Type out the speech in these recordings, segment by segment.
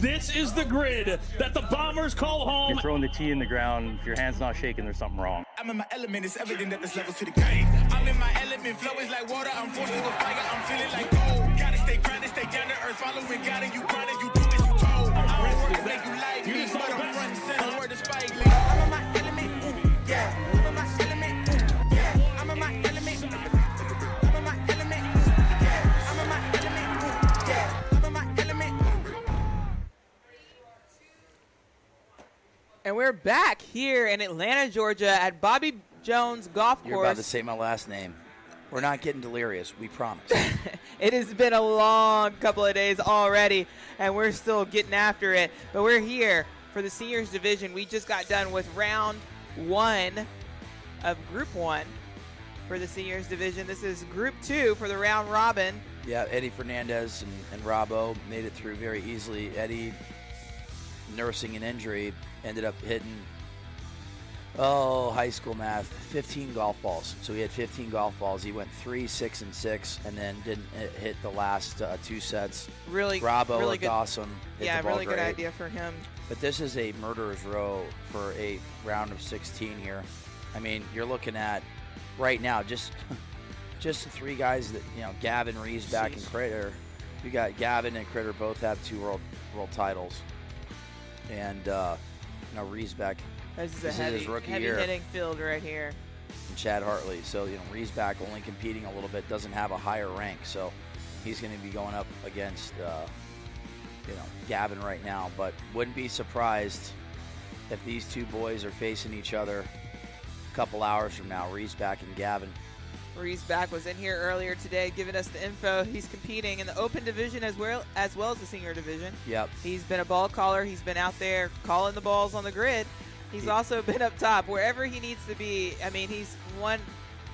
This is the grid that the Bombers call home. You're throwing the tee in the ground. If your hand's not shaking, there's something wrong. I'm in my element. It's evident that there's levels to the game. I'm in my element. Flow is like water. I'm forced to the fire. I'm feeling like gold. Gotta stay grounded, stay down to earth. Following God and you grinding, you do as you told. I don't work to make you like me, but I'm front and center. Word to Spike Lee. I'm in my element. Ooh, yeah. I'm in my element. Ooh, yeah. I'm in my element. I'm in my element. Yeah. I'm in my element. Ooh, yeah. I'm in my element. And we're back here in Atlanta, Georgia at Bobby Jones Golf Course. You're about to say my last name. We're not getting delirious, we promise. It has been a long couple of days already, and we're still getting after it. But we're here for the seniors division. We just got done with round 1 of Group 1 for the seniors division. This is Group 2 for the round robin. Yeah, Eddie Fernandez and Robbo made it through very easily. Eddie, nursing an injury, ended up hitting, high school math, 15 golf balls. So he had 15 golf balls. He went 3, 6, and 6, and then didn't hit the last 2 sets. Robbo really looked awesome. Yeah, really good idea for him. But this is a murderer's row for a round of 16 here. I mean, you're looking at right now just the 3 guys that, Gavin, Riesback, and Critter. You got Gavin and Critter both have 2 world titles. And Riesback, This is this a is his rookie heavy year. hitting field right here. And Chad Hartley. So, Riesback only competing a little bit, doesn't have a higher rank. So he's going to be going up against, Gavin right now. But wouldn't be surprised if these 2 boys are facing each other a couple hours from now, Riesback and Gavin. Riesback was in here earlier today giving us the info. He's competing in the open division as well as the senior division. Yep. He's been a ball caller. He's been out there calling the balls on the grid. He's also been up top wherever he needs to be. I mean, he's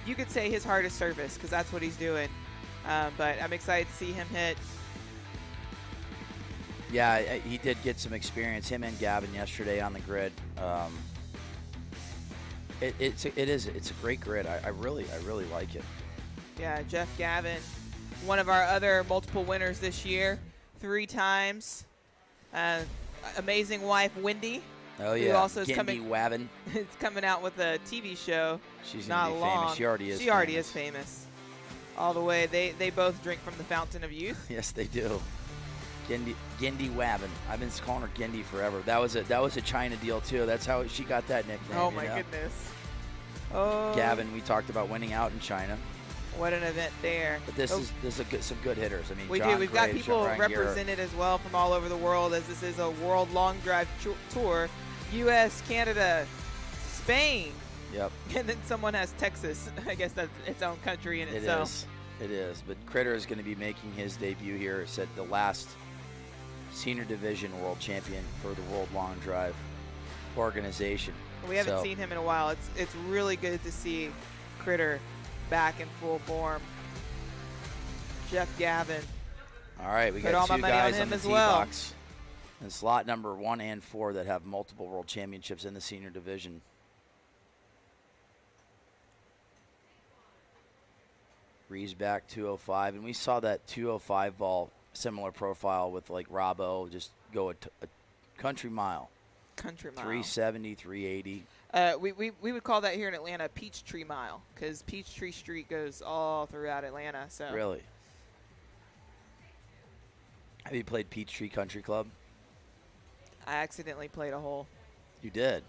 you could say his hardest surface because that's what he's doing. But I'm excited to see him hit. Yeah, he did get some experience, him and Gavin, yesterday on the grid. It's a great grid. I really like it. Yeah, Jeff Gavin, one of our other multiple winners this year, 3 times. Amazing wife, Wendy. Oh, yeah. Who also is Gendy Wabbin. It's coming out with a TV show. She's not gonna be long. famous. She already is. She already is famous. All the way. They both drink from the fountain of youth. Yes, they do. Gendy Wabbin. I've been calling her Gendy forever. That was a China deal too. That's how she got that nickname. Oh my goodness. Oh. Gavin, we talked about winning out in China. What an event there. But this is some good hitters. I mean, we John do. We've got Graves, people Ryan represented as well from all over the world, as this is a world long drive tour. U.S., Canada, Spain. Yep. And then someone has Texas. I guess that's its own country in itself. It is. But Critter is going to be making his debut here. It said the last senior division world champion for the World Long Drive organization. We haven't seen him in a while. It's really good to see Critter back in full form. Jeff Gavin. All right, we got 2 guys on the tee well. box. And slot number 1 and 4 that have multiple world championships in the senior division. Riesback 205, and we saw that 205 ball, similar profile with like Robbo, just go a country mile. Country mile. 370, 380. We would call that here in Atlanta Peachtree Mile, because Peachtree Street goes all throughout Atlanta. So Really? Have you played Peachtree Country Club? I accidentally played a hole. You did?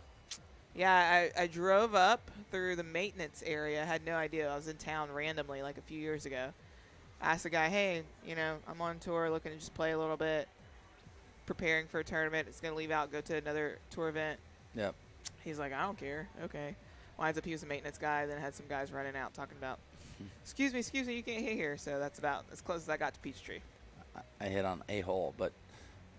Yeah, I drove up through the maintenance area. I had no idea. I was in town randomly like a few years ago. Asked the guy, hey, I'm on tour looking to just play a little bit, preparing for a tournament. It's going to leave out, go to another tour event. Yep. He's like, I don't care. Okay. Winds up he was a maintenance guy, then had some guys running out talking about, excuse me, you can't hit here. So that's about as close as I got to Peachtree. I hit on a hole, but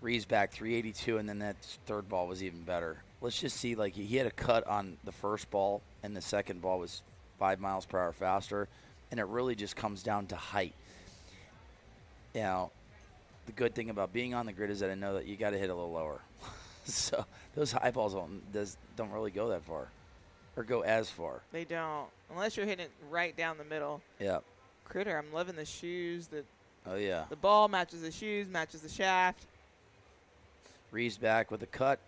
Riesback 382, and then that 3rd ball was even better. Let's just see, like, he had a cut on the first ball, and the second ball was 5 miles per hour faster, and it really just comes down to height. The good thing about being on the grid is that I know that you got to hit a little lower. So those high balls don't really go that far or go as far. They don't, unless you're hitting it right down the middle. Yeah. Critter, I'm loving the shoes. Oh, yeah. The ball matches the shoes, matches the shaft. Reeves back with a cut,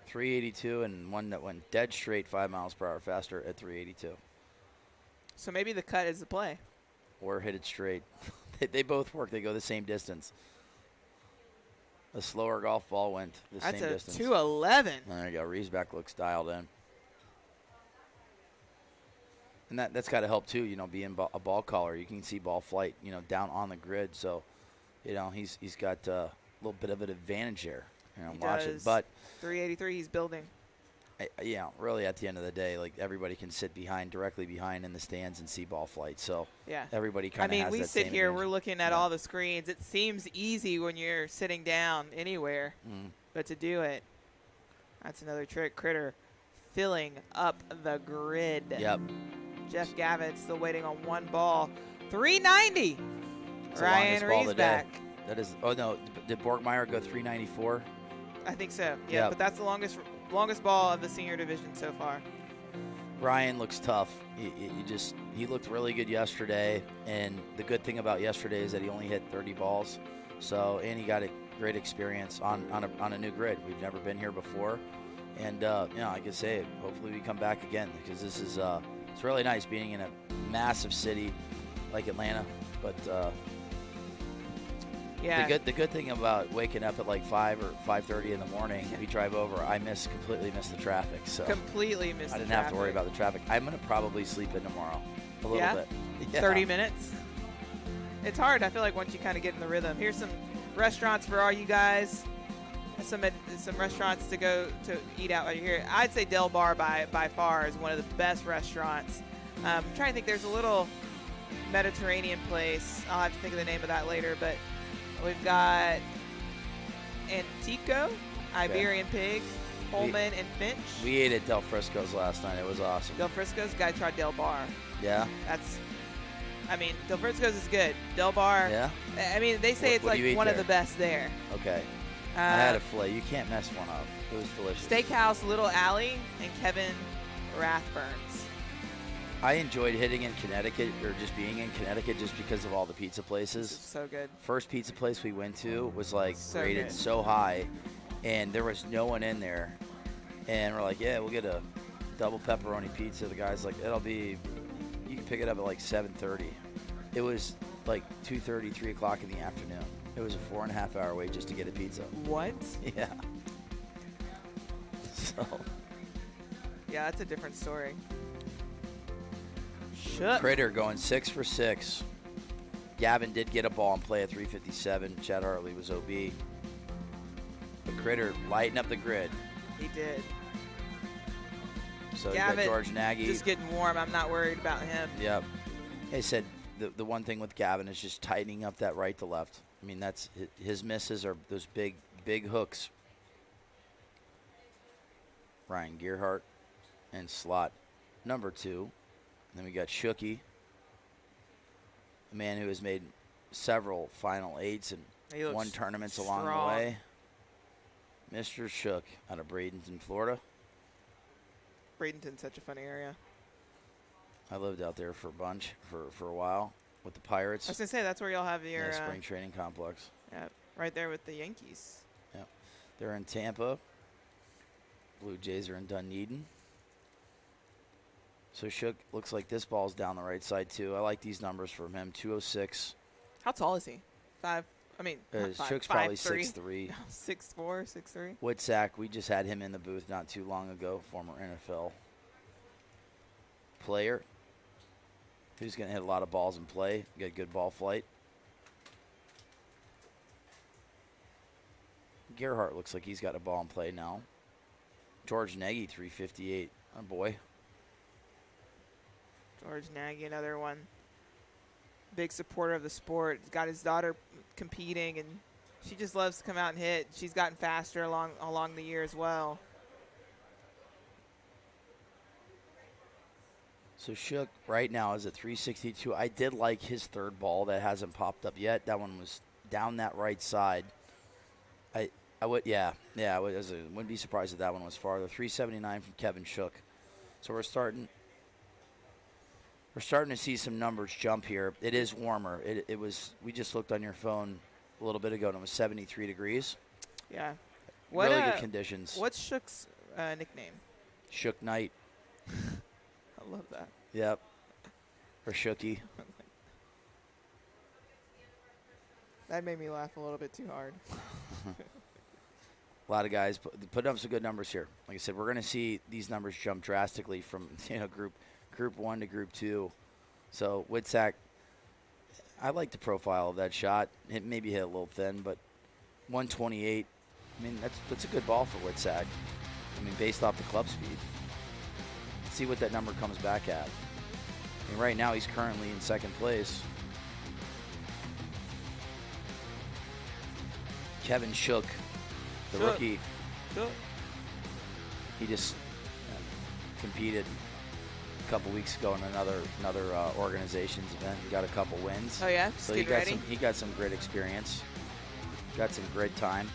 382, and one that went dead straight 5 miles per hour faster at 382. So maybe the cut is the play. Or hit it straight. They both work. They go the same distance. A slower golf ball went the same distance. That's a 211. There you go. Reeves back looks dialed in. And that's got to help, too, being a ball caller. You can see ball flight, down on the grid. So, he's got a little bit of an advantage there. Watch it. But 383, he's building. Really at the end of the day, like everybody can sit directly behind in the stands and see ball flight. So yeah, everybody kind of has that we sit same here, advantage. we're looking at all the screens. It seems easy when you're sitting down anywhere, but to do it, that's another trick. Critter filling up the grid. Yep. Jeff Gavin still waiting on one ball. 390. Ryan Reeves back. That is. Oh no, did Borgmeyer go 394? I think so. Yeah, but that's the longest ball of the senior division so far. Ryan looks tough. He looked really good yesterday, and the good thing about yesterday is that he only hit 30 balls. So, and he got a great experience on a new grid. We've never been here before, and I can say, hopefully we come back again, because this is it's really nice being in a massive city like Atlanta. But yeah, the good thing about waking up at like 5 or 5:30 in the morning, we drive over. I completely miss the traffic. So completely miss. I didn't have to worry about the traffic. I'm gonna probably sleep in tomorrow a little bit. Yeah. 30 minutes. It's hard. I feel like once you kind of get in the rhythm. Here's some restaurants for all you guys. Some restaurants to go to eat out while you're here. I'd say Del Bar by far is one of the best restaurants. I'm trying to think. There's a little Mediterranean place. I'll have to think of the name of that later, but. We've got Antico, Iberian Pig, Holman, and Finch. We ate at Del Frisco's last night. It was awesome. Del Frisco's, guy tried Del Bar. Yeah? Del Frisco's is good. Del Bar. Yeah? They say it's like one of the best there. Okay. I had a filet. You can't mess one up. It was delicious. Steakhouse Little Alley and Kevin Rathburns. I enjoyed hitting in Connecticut, or just being in Connecticut, just because of all the pizza places. So good. First pizza place we went to was so rated good. So high, and there was no one in there. And we're like, yeah, we'll get a double pepperoni pizza. The guy's like, you can pick it up at like 7:30. It was like 2:30, 3 o'clock in the afternoon. It was a 4.5 hour wait just to get a pizza. What? Yeah. So. Yeah, that's a different story. Shook. Critter going 6 for 6. Gavin did get a ball and play at 357. Chad Hartley was OB. But Critter lighting up the grid. He did. So Gavin, you got George Nagy. Just getting warm. I'm not worried about him. Yep. They said the one thing with Gavin is just tightening up that right to left. That's his misses are those big hooks. Ryan Gearhart and slot number 2. Then we got Shooky, a man who has made several Final Eights and won tournaments along the way. Mr. Shook out of Bradenton, Florida. Bradenton's such a funny area. I lived out there for a while with the Pirates. I was going to say, that's where y'all have your spring training complex. Yeah, right there with the Yankees. Yeah. They're in Tampa. Blue Jays are in Dunedin. So Shook looks like this ball's down the right side, too. I like these numbers from him. 206. How tall is he? Shook's probably 6'3". 6'4", 6'3". Whitsack, we just had him in the booth not too long ago, former NFL player who's going to hit a lot of balls in play, get good ball flight. Gerhardt looks like he's got a ball in play now. George Nagy, 358. Oh, boy. George Nagy, another one. Big supporter of the sport. He's got his daughter competing, and she just loves to come out and hit. She's gotten faster along the year as well. So Shook right now is at 362. I did like his third ball that hasn't popped up yet. That one was down that right side. I wouldn't be surprised if that one was farther. 379 from Kevin Shook. So we're starting to see some numbers jump here. It is warmer. We just looked on your phone a little bit ago, and it was 73 degrees. Yeah. Really good conditions. What's Shook's nickname? Shook Knight. I love that. Yep. Or Shooky. That made me laugh a little bit too hard. A lot of guys put up some good numbers here. Like I said, we're going to see these numbers jump drastically from group 1 to group 2. So Whitsack, I like the profile of that shot. It maybe hit a little thin, but 128. I mean, that's a good ball for Whitsack. I mean, based off the club speed. Let's see what that number comes back at. I mean, right now he's currently in second place. Kevin Shook, the rookie. Shook. He just competed a couple weeks ago in another organization's event. He got a couple wins. Oh yeah, so he got some grid experience. Got some grid time.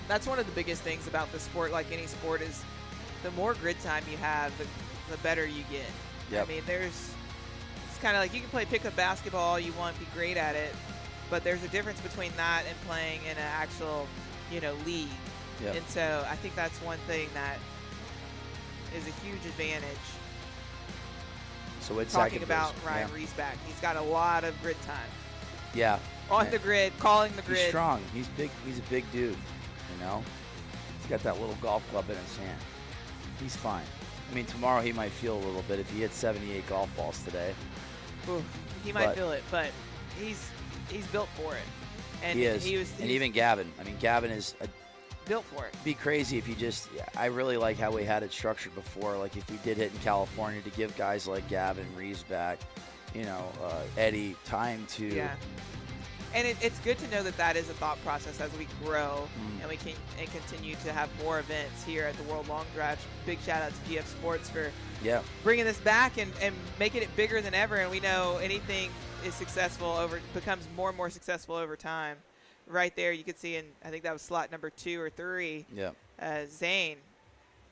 That's one of the biggest things about the sport, like any sport, is the more grid time you have, the better you get. Yep. I mean, it's kind of like you can play pickup basketball all you want, be great at it, but there's a difference between that and playing in an actual, league. Yep. And so I think that's one thing that is a huge advantage. So it's talking about Ryan Riesback. He's got a lot of grid time. Yeah. On the grid, calling the grid. He's strong. He's big. He's a big dude. He's got that little golf club in his hand. He's fine. I mean, tomorrow he might feel a little bit if he hits 78 golf balls today. Ooh, he might feel it, but he's built for it. And he is. And even Gavin. I mean, Gavin is built for it. Be crazy if you just. I really like how we had it structured before. Like if we did hit in California, to give guys like Gavin, Riesback, Eddie time to. Yeah. And it's good to know that is a thought process as we grow and we can continue to have more events here at the World Long Drive. Big shout out to GF Sports for bringing this back and making it bigger than ever. And we know anything is successful becomes more and more successful over time. Right there, you could see I think that was slot number 2 or 3. Yeah. Zane,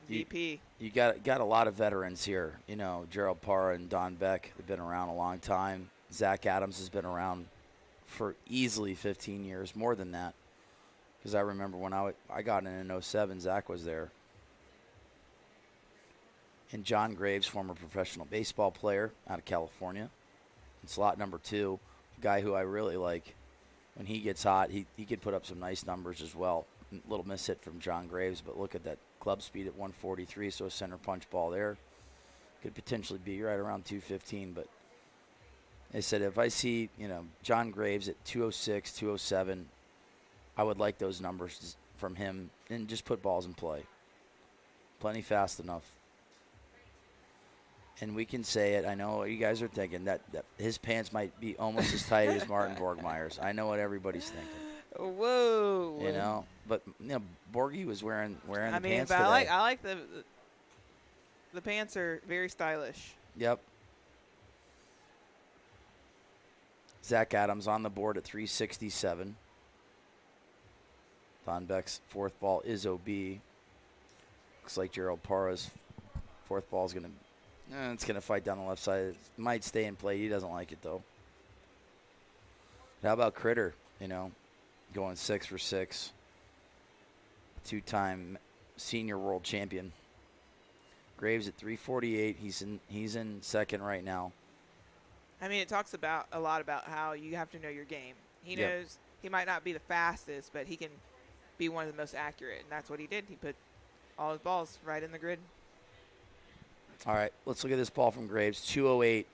VP. You got a lot of veterans here. Gerald Parra and Don Beck have been around a long time. Zach Adams has been around for easily 15 years, more than that. Because I remember when I got in 07, Zach was there. And John Graves, former professional baseball player out of California. In slot number 2, a guy who I really like. When he gets hot, he could put up some nice numbers as well. A little miss hit from John Graves, but look at that club speed at 143, so a center punch ball there. Could potentially be right around 215, but they said if I see, John Graves at 206, 207, I would like those numbers from him and just put balls in play. Plenty fast enough. And we can say it. I know what you guys are thinking, that his pants might be almost as tight as Martin Borgmeyer's. I know what everybody's thinking. Whoa. But Borgie was wearing the pants but today. I like the pants are very stylish. Yep. Zach Adams on the board at 367. Don Beck's fourth ball is OB. Looks like Gerald Parra's fourth ball is going to fight down the left side. It might stay in play. He doesn't like it, though. How about Critter, going 6 for 6. Two-time senior world champion. Graves at 348. He's in second right now. I mean, it talks a lot about how you have to know your game. He knows he might not be the fastest, but he can be one of the most accurate, and that's what he did. He put all his balls right in the grid. All right, let's look at this ball from Graves. 208,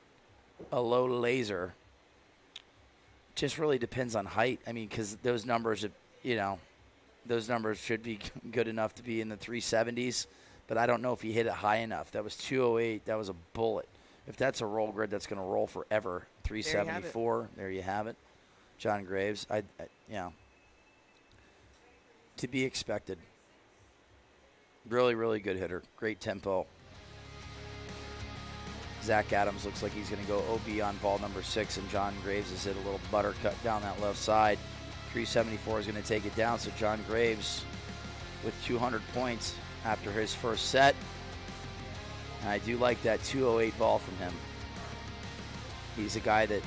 a low laser. Just really depends on height. I mean, because those numbers, those numbers should be good enough to be in the 370s, but I don't know if he hit it high enough. That was 208. That was a bullet. If that's a roll grid, that's going to roll forever. 374. There you have it. John Graves. To be expected. Really, really good hitter. Great tempo. Zach Adams looks like he's going to go OB on ball number 6, and John Graves has hit a little butter cut down that left side. 374 is going to take it down, so John Graves with 200 points after his first set. And I do like that 208 ball from him. He's a guy that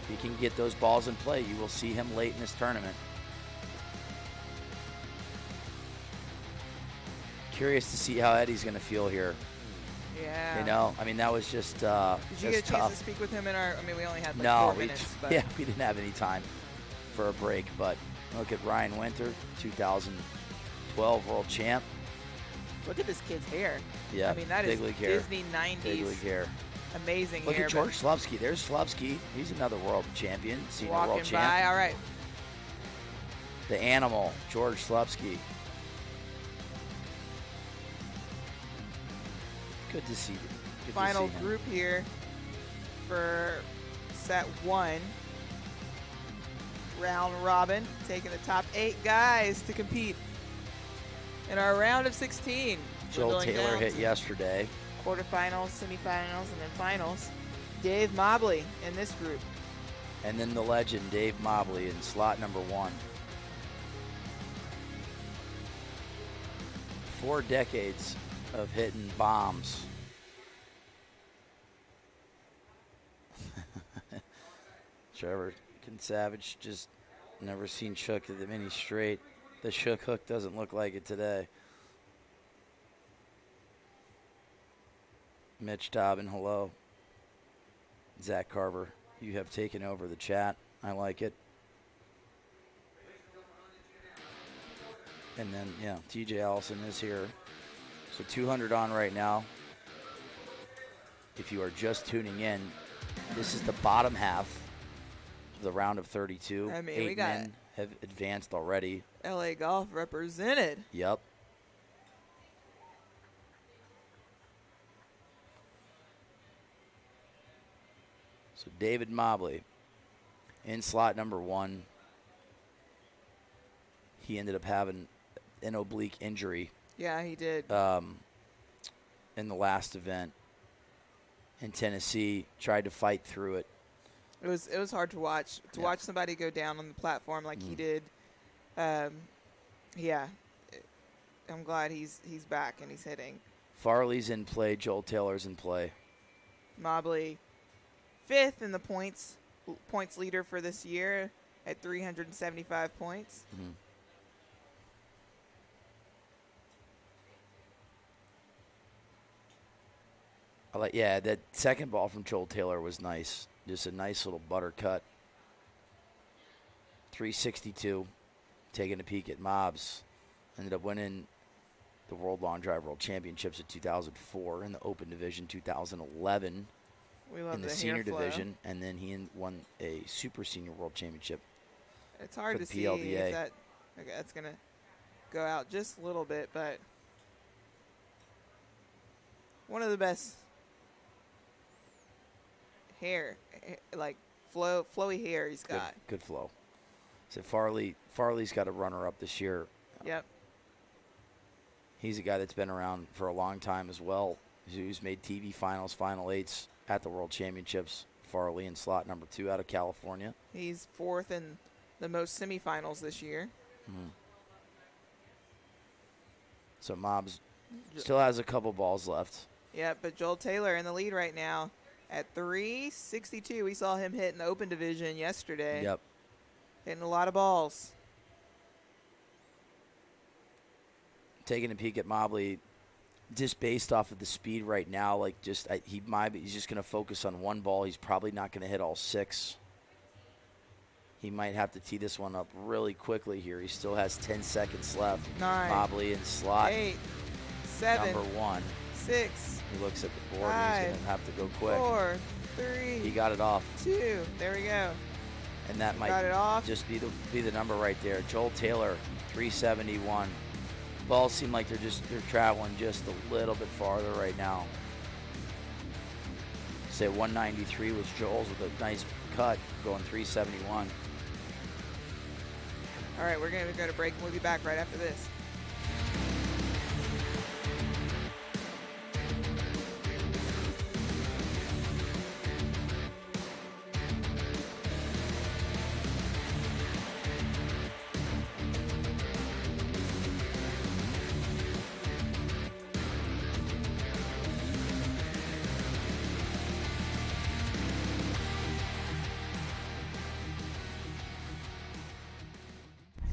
he can get those balls in play. You will see him late in this tournament. Curious to see how Eddie's going to feel here. Yeah. You know, I mean, that was just Did you get a chance tough. to speak with him in our? I mean, we only had like No, 4 minutes. But yeah, we didn't have any time for a break. But look at Ryan Winter, 2012 world champ. look at this kid's hair. Yeah, I mean, that big is league hair. Disney 90s. Big league hair. Amazing Look hair. at George Slavsky. There's Slavsky. He's another world champion, senior walking world by. champ. All right. The animal, George Slavsky. Good to see you. Good Final to see him. group here for set 1. Round robin, taking the top 8 guys to compete in our round of 16. Joel Dwindling Taylor down hit to yesterday. quarterfinals, semifinals, and then finals. Dave Mobley in this group. And then the legend, Dave Mobley, in slot number 1. 4 decades of hitting bombs. Trevor Savage just never seen Shook at the mini straight. The Shook hook doesn't look like it today. Mitch Dobbin, hello. Zach Carver, you have taken over the chat. I like it. And then, yeah, TJ Allison is here. So 200 on right now. If you are just tuning in, this is the bottom half of the round of 32. I mean, 8 we got men have advanced already. LA Golf represented. Yep. So David Mobley in slot number 1. He ended up having an oblique injury Yeah, he did. in the last event in Tennessee. Tried to fight through it. It was hard to watch. To watch somebody go down on the platform like he did. Yeah. I'm glad he's back and he's hitting. Farley's in play. Joel Taylor's in play. Mobley 5th in the points leader for this year at 375 points. Mhm. Yeah, that second ball from Joel Taylor was nice. Just a nice little butter cut. 362. Taking a peek at Mobs. Ended up winning the World Long Drive World Championships in 2004 in the Open Division, 2011 We love in the hair Senior flow. Division, and then he won a Super Senior World Championship. It's hard for to the see PLDA. if that's gonna go out just a little bit, but one of the best hair, like flowy hair he's got. Good flow. So Farley's got a runner-up this year. Yep. He's a guy that's been around for a long time as well, who's made TV finals, final 8s at the World Championships. Farley in slot number 2 out of California. He's 4th in the most semifinals this year. So Mobs still has a couple balls left. Yeah, but Joel Taylor in the lead right now at 362. We saw him hit in the Open Division yesterday. Yep. Hitting a lot of balls. Taking a peek at Mobley, just based off of the speed right now, like he's just going to focus on one ball. He's probably not going to hit all 6. He might have to tee this one up really quickly here. He still has 10 seconds left. 9, Mobley in slot 8, 7, number 1. 6, He looks at the board. 5, He's going to have to go quick. 4, 3, He got it off, 2. There we go. and that might Got it off. just be the number right there. Joel Taylor, 371. Balls seem like they're traveling just a little bit farther right now. Say 193 was Joel's with a nice cut, going 371. All right, we're going to go to break, and we'll be back right after this.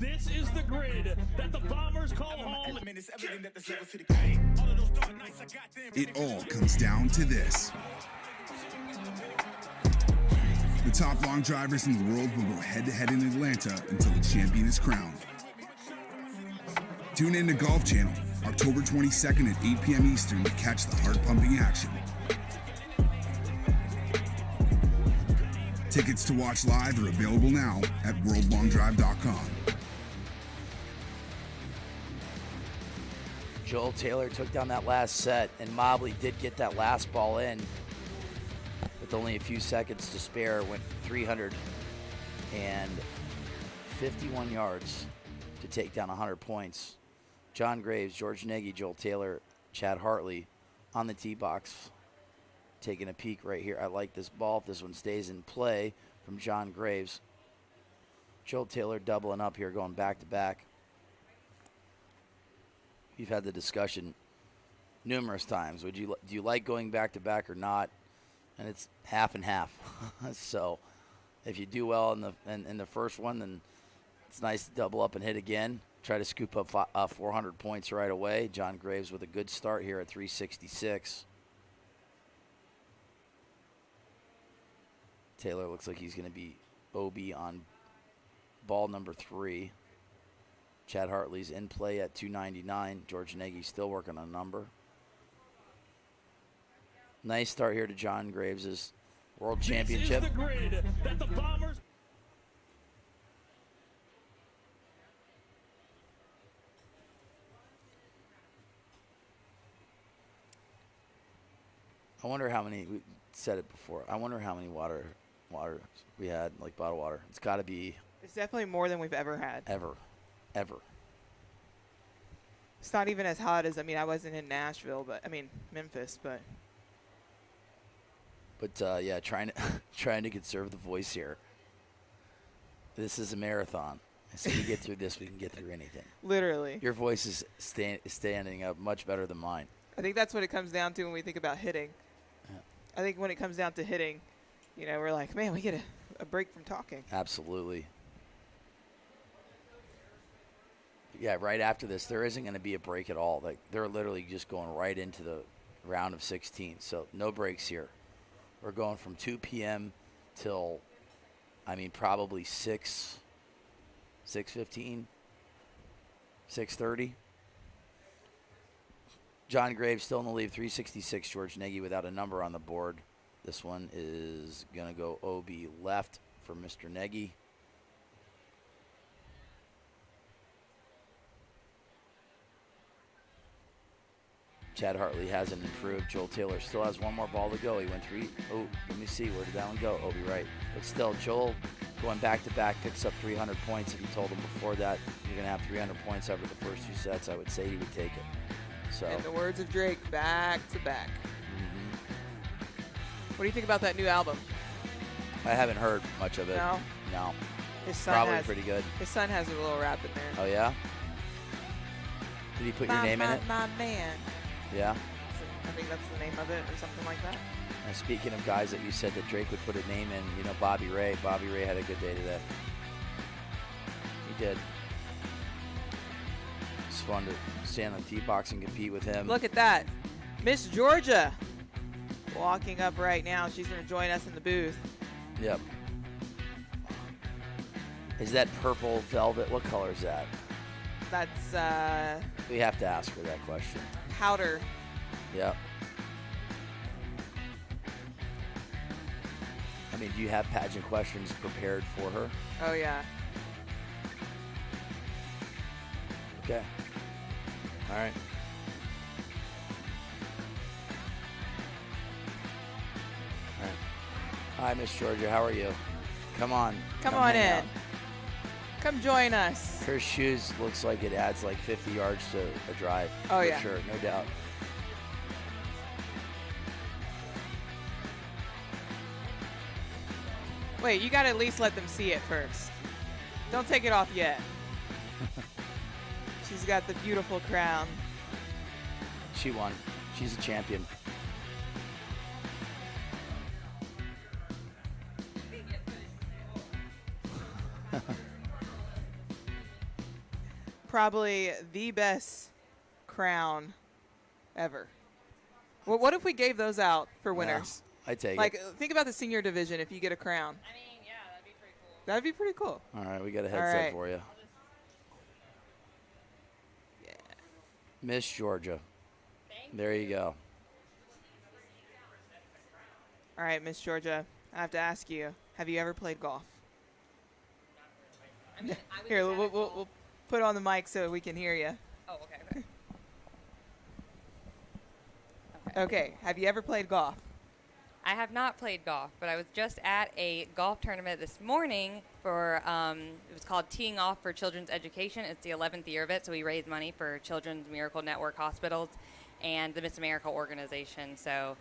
This is the grid that the Bombers call home. Element it's evident that there's levels to the game. All of those dark nights I got them. It all comes down to this. The top long drivers in the world will go head-to-head in Atlanta until the champion is crowned. Tune in to Golf Channel, October 22nd at 8 p.m. Eastern to catch the heart-pumping action. Tickets to watch live are available now at worldlongdrive.com. Joel Taylor took down that last set, and Mobley did get that last ball in with only a few seconds to spare. Went 351 yards to take down 100 points. John Graves, George Nagy, Joel Taylor, Chad Hartley on the tee box. Taking a peek right here. I like this ball. If this one stays in play from John Graves. Joel Taylor doubling up here, going back to back. We've had the discussion numerous times. Do you like going back to back or not? And it's half and half. So if you do well in the first one, then it's nice to double up and hit again. Try to scoop up 400 points right away. John Graves with a good start here at 366. Taylor looks like he's going to be OB on ball number 3. Chad Hartley's in play at 299. George Nagy still working on a number. Nice start here to John Graves' World Championship. This is the grid that the Bombers. I wonder how many, we said it before, I wonder how many water we had, like bottled water. It's got to be. It's definitely more than we've ever had. Ever. It's not even as hot as, I wasn't in Nashville, Memphis, but. But yeah, trying to conserve the voice here. This is a marathon. So we get through this, we can get through anything. Literally. Your voice is standing up much better than mine. I think that's what it comes down to when we think about hitting. Yeah. I think when it comes down to hitting, we're like, man, we get a break from talking. Absolutely. Yeah, right after this, there isn't going to be a break at all. Like, they're literally just going right into the round of 16. So no breaks here. We're going from 2 p.m. till, probably 6:15, 6:30. John Graves still in the lead, 366. George Nagy without a number on the board. This one is going to go OB left for Mr. Nagy. Chad Hartley hasn't improved. Joel Taylor still has one more ball to go. He went 3. Oh, let me see. Where did that one go? OB right. But still, Joel going back-to-back picks up 300 points. If you told him before that you're going to have 300 points over the first 2 sets, I would say he would take it. So. In the words of Drake, back-to-back. Mm-hmm. What do you think about that new album? I haven't heard much of it. No? No. His son Probably has, pretty good. His son has a little rap in there. Oh, yeah? Did he put your name in it? My man. Yeah? I think that's the name of it or something like that. And speaking of guys that you said that Drake would put a name in, Bobby Ray. Bobby Ray had a good day today. He did. It's fun to stand on the tee box and compete with him. Look at that. Miss Georgia walking up right now. She's going to join us in the booth. Yep. Is that purple velvet? What color is that? That's We have to ask her that question. powder. Yep. Do you have pageant questions prepared for her? Oh, yeah. Okay. All right. All right. Hi, Miss Georgia. How are you? Come on. Come on hang in. out. Come join us. Her shoes looks like it adds like 50 yards to a drive. Oh, for yeah. Sure, no doubt. Wait, you got to at least let them see it first. Don't take it off yet. She's got the beautiful crown. She won. She's a champion. Probably the best crown ever. Well, what if we gave those out for winners? I take Like, it. think about the senior division if you get a crown. I mean, yeah, that'd be pretty cool. That'd be pretty cool. All right, we got a headset right. for you. Yeah. Miss Georgia. There you go. All right, Miss Georgia, I have to ask you, have you ever played golf? I mean, I would Here, rather we'll put on the mic so we can hear you. Oh, okay. Okay, have you ever played golf? I have not played golf, but I was just at a golf tournament this morning for, it was called Teeing Off for Children's Education. It's the 11th year of it, so we raise money for Children's Miracle Network Hospitals and the Miss America organization. So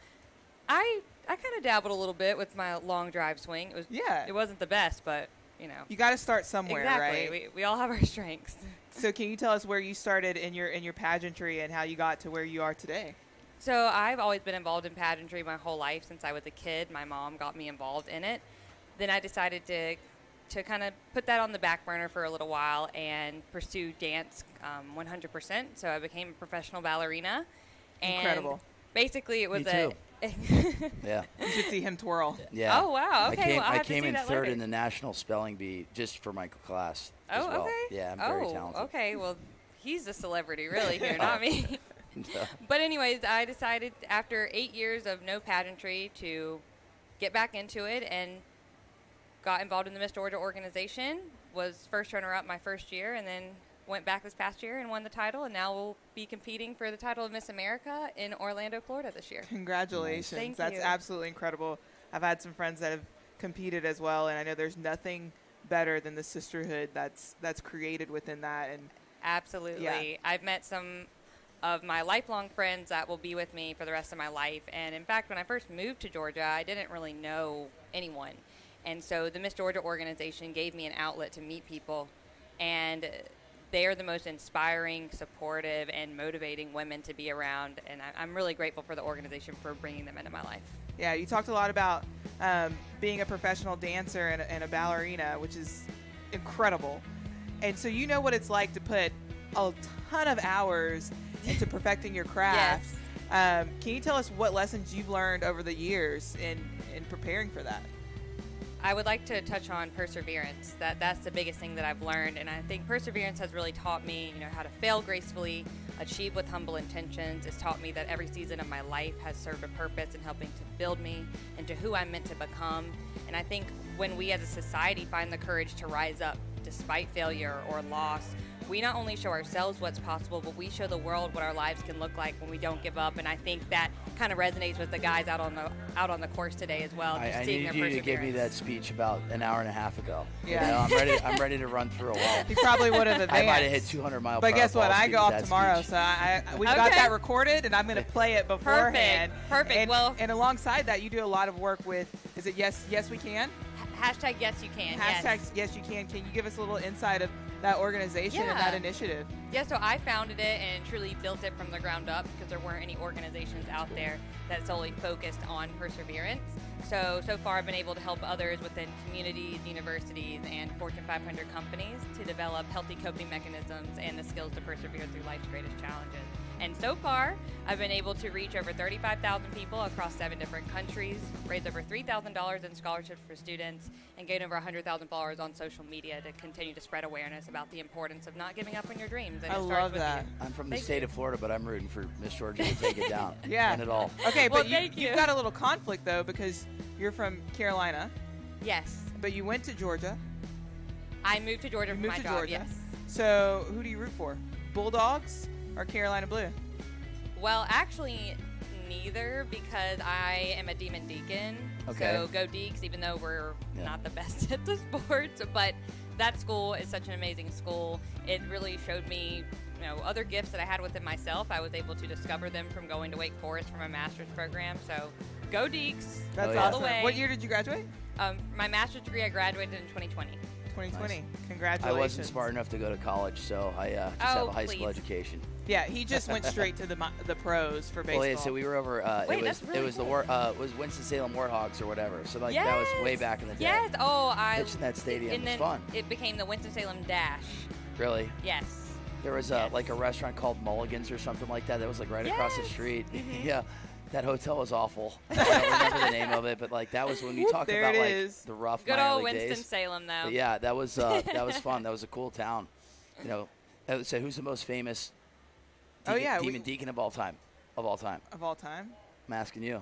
I kind of dabbled a little bit with my long drive swing. It wasn't the best, but, you know. You got to start somewhere, Exactly. right? We all have our strengths. So can you tell us where you started in your pageantry and how you got to where you are today? So I've always been involved in pageantry my whole life since I was a kid. My mom got me involved in it. Then I decided to kind of put that on the back burner for a little while and pursue dance 100%. So I became a professional ballerina. And Incredible. basically it was Me too. Yeah. You should see him twirl. Yeah. Oh, wow. Okay, I well, I'll have to came see in that third later. in the national spelling bee just for my class as Oh, well. okay. Yeah, I'm very Oh, talented. okay. Well, he's the celebrity really here, not me. Yeah. But anyways, I decided after 8 years of no pageantry to get back into it and got involved in the Miss Georgia organization, was first runner-up my first year, and then went back this past year and won the title, and now we'll be competing for the title of Miss America in Orlando, Florida this year. Congratulations. Thank That's you. absolutely incredible. I've had some friends that have competed as well, and I know there's nothing better than the sisterhood that's created within that. And Absolutely. Yeah. I've met some of my lifelong friends that will be with me for the rest of my life. And in fact, when I first moved to Georgia, I didn't really know anyone. And so the Miss Georgia organization gave me an outlet to meet people. And they are the most inspiring, supportive, and motivating women to be around. And I'm really grateful for the organization for bringing them into my life. yeah, you talked a lot about being a professional dancer and a ballerina, which is incredible. And so you know what it's like to put a ton of hours into perfecting your craft. Yes. Can you tell us what lessons you've learned over the years in preparing for that? I would like to touch on perseverance. That's the biggest thing that I've learned, and I think perseverance has really taught me, how to fail gracefully, achieve with humble intentions. It's taught me that every season of my life has served a purpose in helping to build me into who I'm meant to become. And I think when we as a society find the courage to rise up despite failure or loss, we not only show ourselves what's possible, but we show the world what our lives can look like when we don't give up. And I think that kind of resonates with the guys out on the course today as well. I seeing needed their you to give me perseverance. that speech about an hour and a half ago. Yeah. I'm ready to run through a wall. You probably would have advanced. I might have hit 200 mile per But hour guess what? ball I speed go with off that tomorrow, speech. so we've got Okay. that recorded, and I'm going to play it beforehand. Perfect. And, Well- and alongside that, you do a lot of work with. Is it Yes We Can? Hashtag yes you can. Hashtag Yes. Yes You Can. Can you give us a little insight of that organization and that Yeah. initiative? Yeah, so I founded it and truly built it from the ground up because there weren't any organizations out there that solely focused on perseverance. So far I've been able to help others within communities, universities, and Fortune 500 companies to develop healthy coping mechanisms and the skills to persevere through life's greatest challenges. And so far, I've been able to reach over 35,000 people across 7 different countries, raise over $3,000 in scholarships for students, and gain over 100,000 followers on social media to continue to spread awareness about the importance of not giving up on your dreams. And I it starts love with that. you. I'm from the Thank state you. of Florida, but I'm rooting for Miss Georgia to take it down. Yeah. Win it all. Okay, Well, but thank you. you've got a little conflict, though, because you're from Carolina, Yes. but you went to Georgia. I moved to Georgia You for moved my to job, Georgia. yes. So who do you root for? Bulldogs or Carolina Blue? Well, actually, neither, because I am a Demon Deacon. Okay. So go Deeks, even though we're Yeah. not the best at the sports. But that school is such an amazing school. It really showed me, other gifts that I had within myself. I was able to discover them from going to Wake Forest for my master's program. So go Deeks. That's Oh, yeah. all awesome. the way. What year did you graduate? My master's degree, I graduated in 2020. 2020. I Congratulations. wasn't smart enough to go to college, so I just have Oh, a high school please. education. Yeah, he just went straight to the pros for baseball. Well, yeah, so we were over. Wait, it was that's really it was cool. it was Winston-Salem Warthogs or whatever. So that was way back in the day. Yes. Oh, I. Pitching that stadium and was then fun. it became the Winston-Salem Dash. Really? Yes. There was like a restaurant called Mulligan's or something like that. That was like right across the street. Yeah, that hotel was awful. I don't remember the name of it, but like that was when you talk There about it like is. the rough Good minor old league days. Winston-Salem, though. But yeah, that was fun. That was a cool town. You know, so who's the most famous demon deacon of all time? Of all time. Of all time? I'm asking you.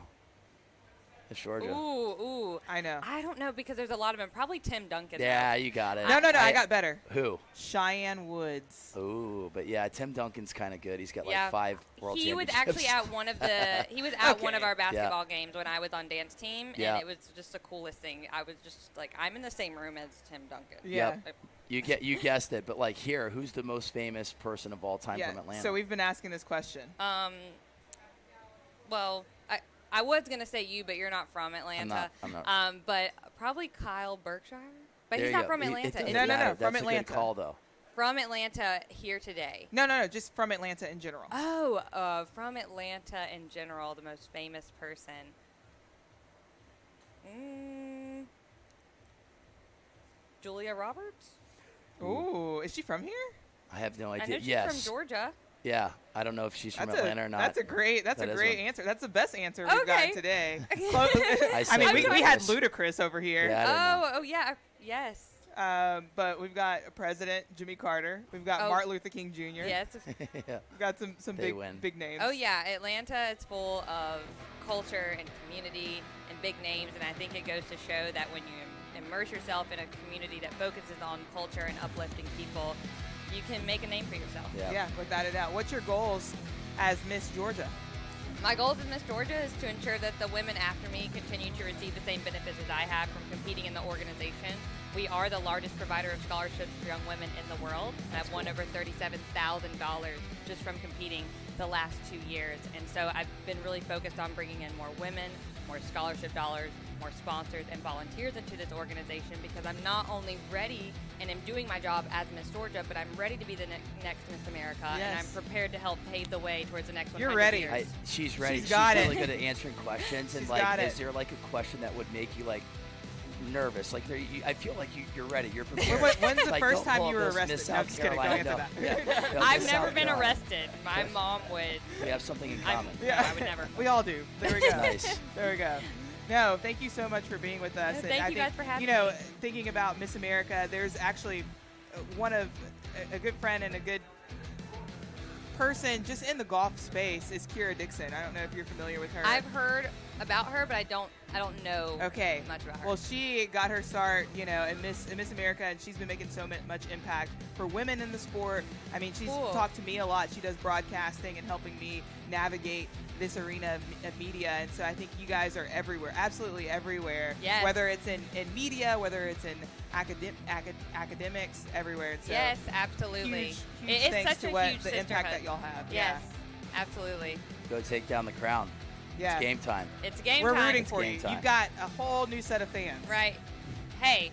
It's Georgia. Ooh. I know. I don't know because there's a lot of them. Probably Tim Duncan. Yeah, you got it. No, I got better. Who? Cheyenne Woods. Ooh, but yeah, Tim Duncan's kind of good. He's got like Yeah. 5 world He was championships. actually at one of the. He was at one of Okay. our basketball games when I was on dance team, Yeah. and it was just the coolest thing. I was just like, I'm in the same room as Tim Duncan. Yeah. Yep. You guessed it, but like here, who's the most famous person of all time from Atlanta? So we've been asking this question. Well, I was gonna say you, but you're not from Atlanta. I'm not. But probably Kyle Berkshire. But There he's you not go. from It Atlanta. doesn't Is No, he? no, matter. from That's a Atlanta. good call, though. From Atlanta here today. No, just from Atlanta in general. Oh, from Atlanta in general, the most famous person. Julia Roberts? Ooh, is she from here? I have no I idea. know she's Yes. from Georgia. Yeah, I don't know if she's from That's Atlanta or not. That's a great That is one. answer. That's the best answer we've gotten Okay. today. I I mean, said we Lucas. had Ludacris over here. Yeah, I don't know. Oh, yeah. Yes. But we've got President Jimmy Carter. We've got Oh. Martin Luther King Jr. Yes. Yeah. We've got some They win. big names. Oh, yeah. Atlanta is full of culture and community and big names, and I think it goes to show that when you immerse yourself in a community that focuses on culture and uplifting people, you can make a name for yourself. Yeah, without a doubt. What's your goals as Miss Georgia? My goal as Miss Georgia is to ensure that the women after me continue to receive the same benefits as I have from competing in the organization. We are the largest provider of scholarships for young women in the world. I've won over $37,000 just from competing the last 2 years. And so I've been really focused on bringing in more women, more scholarship dollars, more sponsors and volunteers into this organization because I'm not only ready and am doing my job as Miss Georgia, but I'm ready to be the next Miss America, and I'm Yes. prepared to help pave the way towards the next 100 You're ready. years. She's ready. She's got really it. good at answering questions. And She's like, got is it. there like a question that would make you like nervous? Like, I feel like you're ready. You're prepared. When's the Like, first don't time pull you up were this arrested? Miss No, I'm South just kidding. Don't Carolina. answer No. that. Yeah. No, I've Miss never South been Carolina. arrested. My mom would. We have something in I'm- common. Yeah. I would never. We all do. There we go. Nice. There we go. No, thank you so much for being with us. No, And thank I you think, guys for having You know, me. thinking about Miss America, there's actually one of a good friend and a good person just in the golf space is Kira Dixon. I don't know if you're familiar with her. I've heard about her, but I don't know Okay. much about her. Well, she got her start, you know, in Miss America, and she's been making so much impact for women in the sport. I mean, she's Cool. talked to me a lot. She does broadcasting and helping me navigate this arena of media, and so I think you guys are everywhere, absolutely everywhere. Yes. Whether it's in media, whether it's in academics, everywhere. And so yes, absolutely. Huge It's thanks such to a what huge the impact sisterhood. that y'all have. Yes, absolutely. Go take down the crown. Yeah. It's game time. It's game We're time. rooting for game you. time. You've got a whole new set of fans. Right. Hey,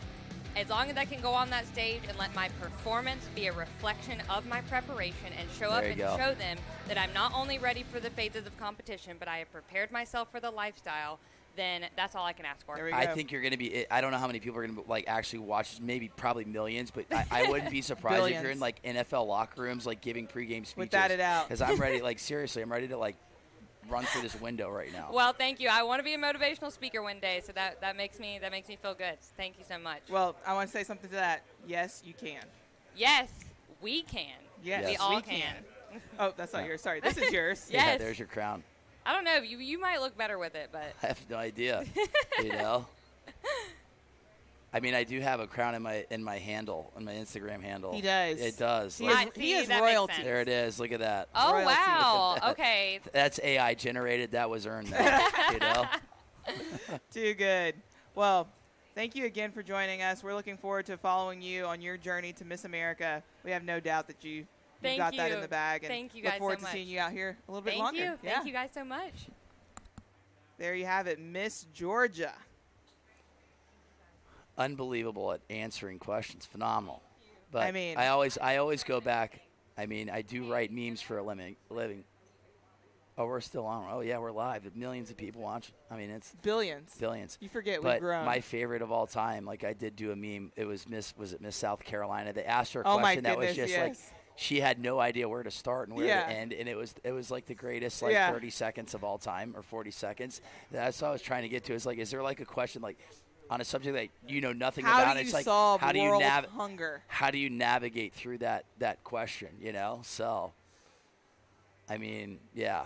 as long as I can go on that stage and let my performance be a reflection of my preparation and show up There and you go. show them that I'm not only ready for the phases of competition, but I have prepared myself for the lifestyle, then that's all I can ask for. There we go. I think you're going to be. I don't know how many people are going to like actually watch. Maybe probably millions, but I wouldn't be surprised if you're Billions. in like NFL locker rooms, like giving pregame speeches. Without a doubt. Because I'm ready. Like seriously, I'm ready to like run through this window right now. Well, thank you. I want to be a motivational speaker one day, so that makes me feel good. Thank you so much. Well, I want to say something to that. Yes, you can. Yes, we can. Yes, we all we can. Oh, that's not yours. Sorry, this is yours. Yeah. Yeah, Yes. there's your crown. I don't know. You might look better with it, but I have no idea. You know. I mean, I do have a crown in my handle, on my Instagram handle. He does. It does. He Like, is, See, he is that makes royalty. sense. there it is. Look at that. oh Royalty. wow. Okay. That's AI generated. That was earned. Though, you know. Too good. Well, thank you again for joining us. We're looking forward to following you on your journey to Miss America. We have no doubt that you've Thank got that you. in the bag. And Thank you look guys forward so to seeing much. you out here a little bit Thank longer. you. Yeah. Thank you guys so much. There you have it, Miss Georgia. Unbelievable at answering questions. Phenomenal. But I mean- I always go back. I mean, I do write memes for a living. Oh, we're still on. Oh, yeah, we're live. Millions of people watching. I mean, it's Billions. billions. You forget But we've grown. my favorite of all time, like I did do a meme. It was Miss South Carolina. They asked her a Oh, my question that was goodness, just like yes. she had no idea where to start and where to end, and it was like the greatest 30 seconds of all time, or 40 seconds. That's what I was trying to get to. Is like, is there like a question like on a subject that you know nothing about? How do you solve world hunger? How do you navigate through that question? You know, so I mean, yeah,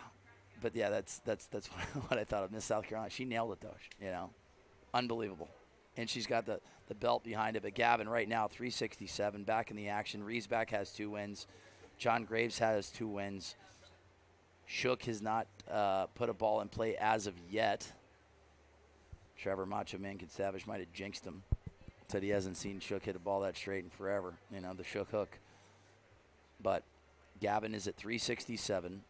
but yeah, that's what I thought of Miss South Carolina. She nailed it though, you know, unbelievable, and she's got the belt behind it. But Gavin right now 367 back in the action. Riesback has 2 wins. John Graves has 2 wins. Shook has not put a ball in play as of yet. Trevor Macho Man Savage might have jinxed him. Said he hasn't seen Shook hit a ball that straight in forever. You know, the Shook hook. But Gavin is at 367.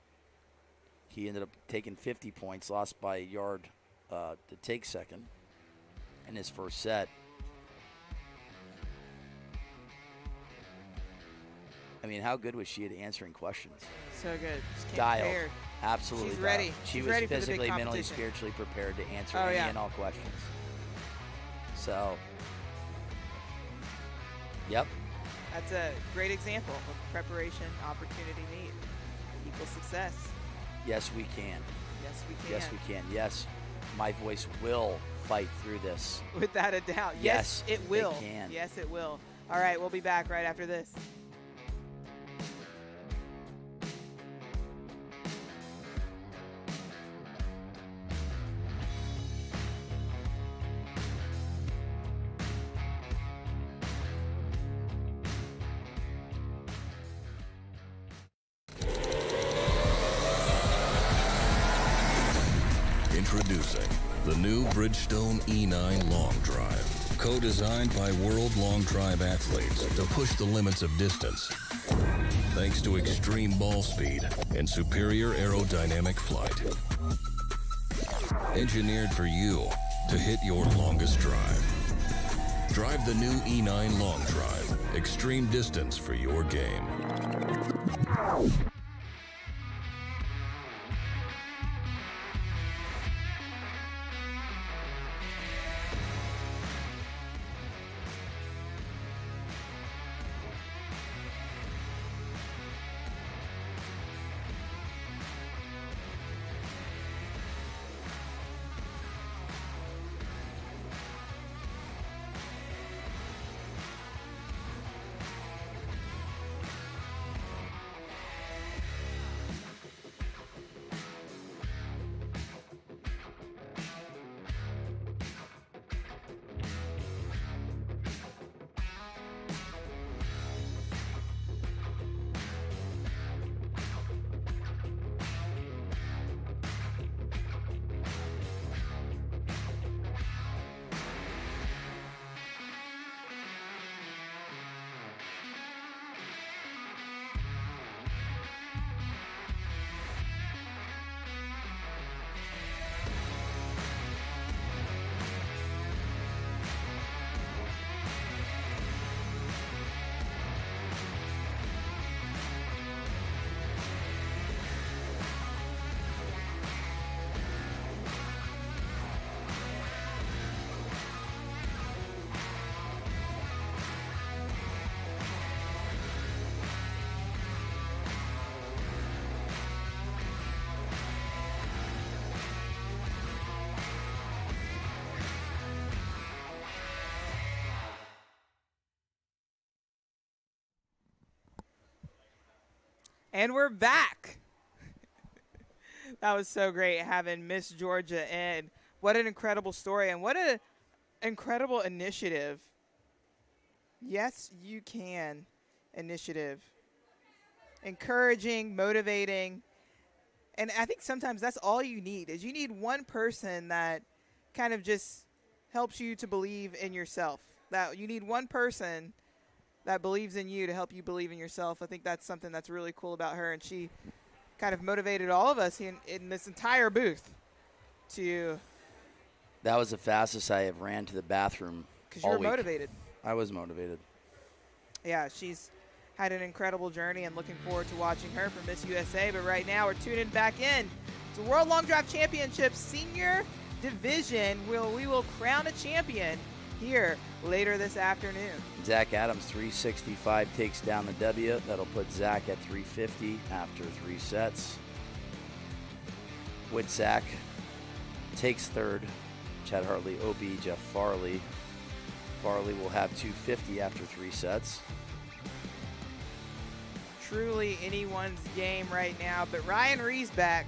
He ended up taking 50 points, lost by a yard to take second in his first set. I mean, how good was she at answering questions? So good. Just came Dialed. prepared. Absolutely. She's dialed. ready. She She's was ready for the big physically, mentally, competition. spiritually prepared to answer any and all questions. So, yep. That's a great example of preparation, opportunity, need equals success. Yes, we can. Yes, we can. Yes, we can. Yes, my voice will fight through this. Without a doubt. Yes, it will. it can. Yes, it will. All right, we'll be back right after this. Introducing the new Bridgestone E9 Long Drive, co-designed by world long drive athletes to push the limits of distance. Thanks to extreme ball speed and superior aerodynamic flight. Engineered for you to hit your longest drive. Drive the new E9 Long Drive, extreme distance for your game. And we're back. That was so great having Miss Georgia in. What an incredible story and what an incredible initiative. Yes, you can initiative. Encouraging, motivating. And I think sometimes that's all you need is you need one person that kind of just helps you to believe in yourself. That you need one person that believes in you to help you believe in yourself. I think that's something that's really cool about her, and she kind of motivated all of us in this entire booth to. That was the fastest I have ran to the bathroom. Because you were motivated. I was motivated. Yeah, she's had an incredible journey and looking forward to watching her for Miss USA. But right now we're tuning back in to World Long Drive Championship Senior Division. We will crown a champion here later this afternoon. Zach Adams, 365, takes down the W. That'll put Zach at 350 after 3 sets. With Zach takes third. Chad Hartley, OB, Jeff Farley. Farley will have 250 after 3 sets. Truly anyone's game right now, but Ryan Riesbeck,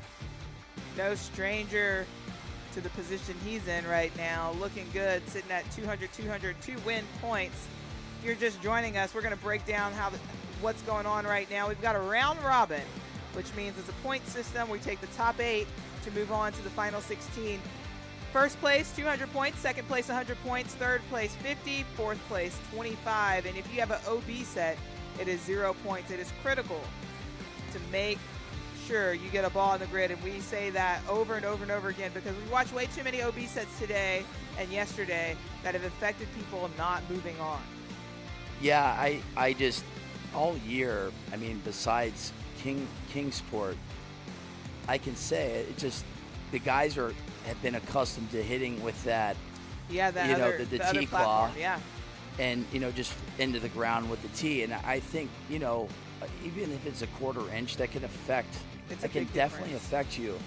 no stranger to the position he's in right now, looking good, sitting at 200, 2 win points. If you're just joining us, we're going to break down what's going on right now. We've got a round robin, which means it's a point system. We take the top 8 to move on to the final 16. First place, 200 points. Second place, 100 points. Third place, 50. Fourth place, 25. And if you have an OB set, it is 0 points. It is critical to make sure you get a ball on the grid. And we say that over and over and over again because we watched way too many OB sets today and yesterday that have affected people not moving on. Yeah, I just, all year, I mean, besides Kingsport, I can say it just, the guys have been accustomed to hitting with that, the T claw, and just into the ground with the tee. And I think even if it's a quarter inch, that can definitely affect you,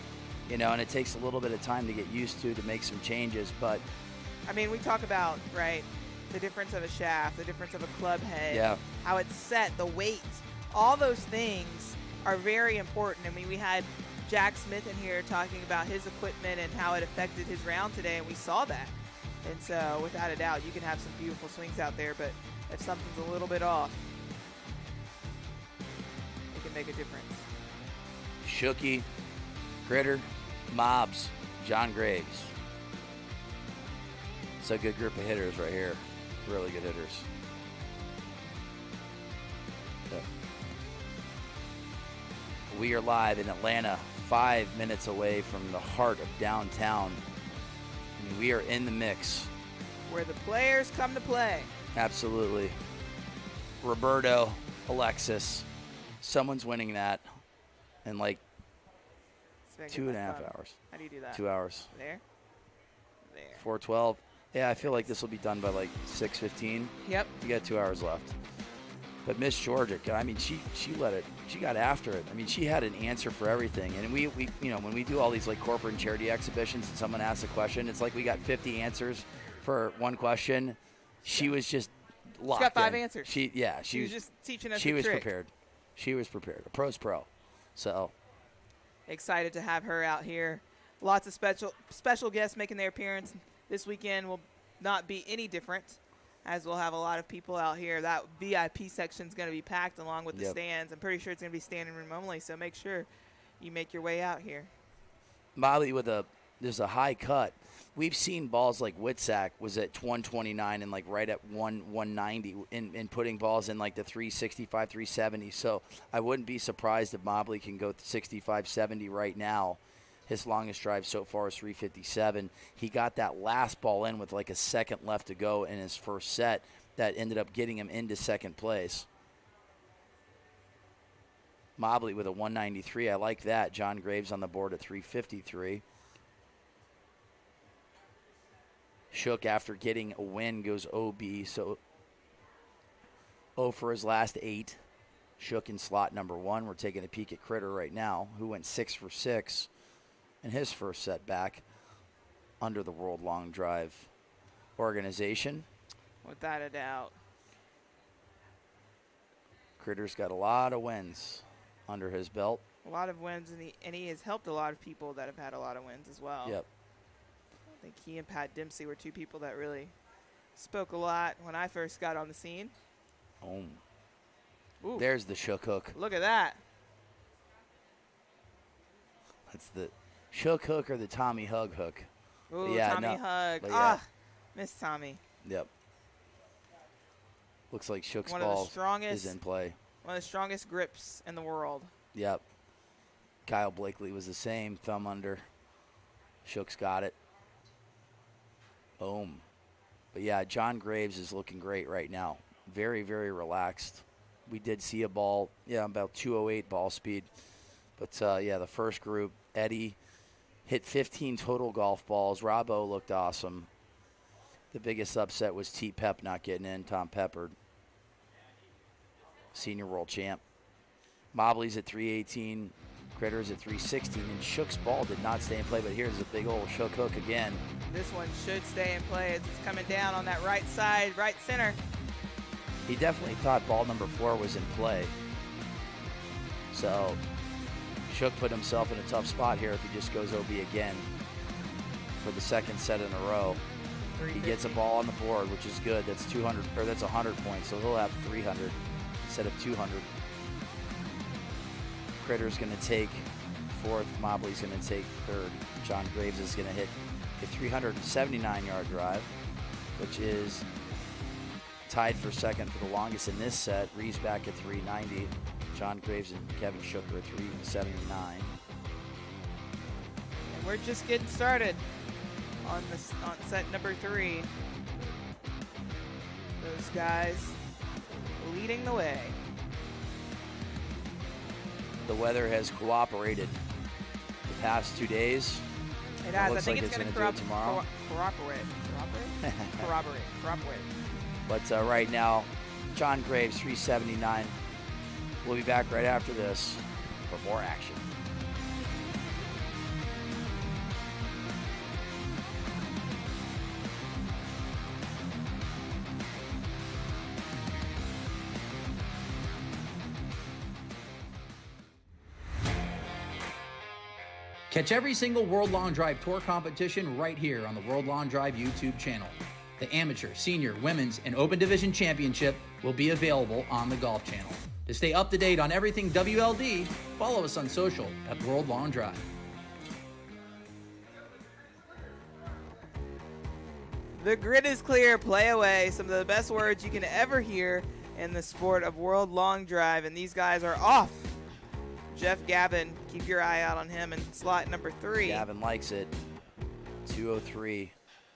and it takes a little bit of time to get used to make some changes. But I mean, we talk about the difference of a shaft, the difference of a club head, how it's set, the weight, all those things are very important. I mean, we had Jack Smith in here talking about his equipment and how it affected his round today, and we saw that. And so, without a doubt, you can have some beautiful swings out there, but if something's a little bit off, it can make a difference. Shooky, Critter, Mobs, John Graves. It's a good group of hitters right here. Really good hitters. Yeah. We are live in Atlanta, 5 minutes away from the heart of downtown. I mean, we are in the mix. Where the players come to play. Absolutely. Roberto, Alexis, someone's winning that in like 2.5 hours. How do you do that? 2 hours. There. 4:12. Yeah, I feel like this will be done by like 6:15. Yep. You got 2 hours left. But Miss Georgia, I mean, she got after it. I mean, she had an answer for everything. And we when we do all these like corporate and charity exhibitions and someone asks a question, it's like we got 50 answers for one question. She was just locked in. She got 5 answers. She was just teaching us She the was trick. prepared. She was prepared. A pro's pro. So excited to have her out here. Lots of special guests making their appearance this weekend. Will not be any different, as we'll have a lot of people out here. That VIP section is going to be packed along with the stands. I'm pretty sure it's going to be standing room only, so make sure you make your way out here. Molly there's a high cut. We've seen balls like Whitsack was at 129 and like right at 190 in putting balls in like the 365, 370. So I wouldn't be surprised if Mobley can go 65, 70 right now. His longest drive so far is 357. He got that last ball in with like a second left to go in his first set that ended up getting him into second place. Mobley with a 193. I like that. John Graves on the board at 353. Shook, after getting a win, goes OB. So 0 for his last 8. Shook in slot number 1. We're taking a peek at Critter right now, who went 6 for 6 in his first set back under the World Long Drive organization. Without a doubt. Critter's got a lot of wins under his belt. A lot of wins, and he has helped a lot of people that have had a lot of wins as well. Yep. I think he and Pat Dempsey were two people that really spoke a lot when I first got on the scene. Ooh. There's the Shook hook. Look at that. That's the Shook hook or the Tommy Hug hook. Ooh, yeah, Tommy Hug. Yeah. Miss Tommy. Yep. Looks like Shook's ball is in play. One of the strongest grips in the world. Yep. Kyle Blakely was the same. Thumb under. Shook's got it. Boom. But yeah, John Graves is looking great right now. Very, very relaxed. We did see a ball, about 208 ball speed. But, the first group, Eddie hit 15 total golf balls. Robbo looked awesome. The biggest upset was T. Pep not getting in, Tom Peppard, senior world champ. Mobley's at 318, Critters at 316, and Shook's ball did not stay in play, but here's a big old Shook hook again. This one should stay in play as it's coming down on that right side, right center. He definitely thought ball number 4 was in play. So Shook put himself in a tough spot here if he just goes OB again for the second set in a row. He gets a ball on the board, which is good. That's 200, or that's 100 points, so he'll have 300 instead of 200. Critter's going to take 4th. Mobley's going to take 3rd. John Graves is going to hit a 379-yard drive, which is tied for second for the longest in this set. Reeves back at 390. John Graves and Kevin Shook are at 379. And we're just getting started on set number 3. Those guys leading the way. The weather has cooperated the past 2 days. It has. Looks I think like it's going to tomorrow. corroborate. But right now, John Graves, 379. We'll be back right after this for more action. Catch every single World Long Drive Tour competition right here on the World Long Drive YouTube channel. The Amateur, Senior, Women's, and Open Division Championship will be available on the Golf Channel. To stay up to date on everything WLD, follow us on social at World Long Drive. The grid is clear, play away. Some of the best words you can ever hear in the sport of World Long Drive, and these guys are off. Jeff Gavin, keep your eye out on him in slot number 3. Gavin likes it. 203.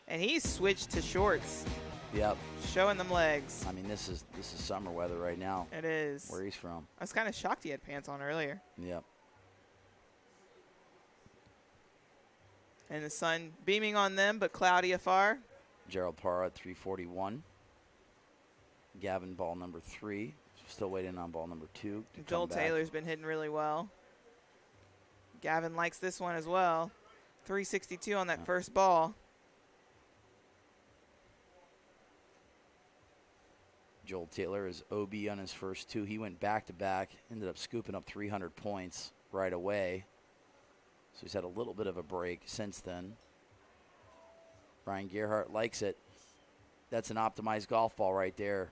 And he's switched to shorts. Yep. Showing them legs. I mean, this is summer weather right now. It is. Where he's from. I was kind of shocked he had pants on earlier. Yep. And the sun beaming on them, but cloudy afar. Gerald Parra at 341. Gavin, ball number 3. Still waiting on ball number 2. Joel Taylor's been hitting really well. Gavin likes this one as well. 362 on that first ball. Joel Taylor is OB on his first 2. He went back-to-back, ended up scooping up 300 points right away. So he's had a little bit of a break since then. Ryan Gerhardt likes it. That's an optimized golf ball right there.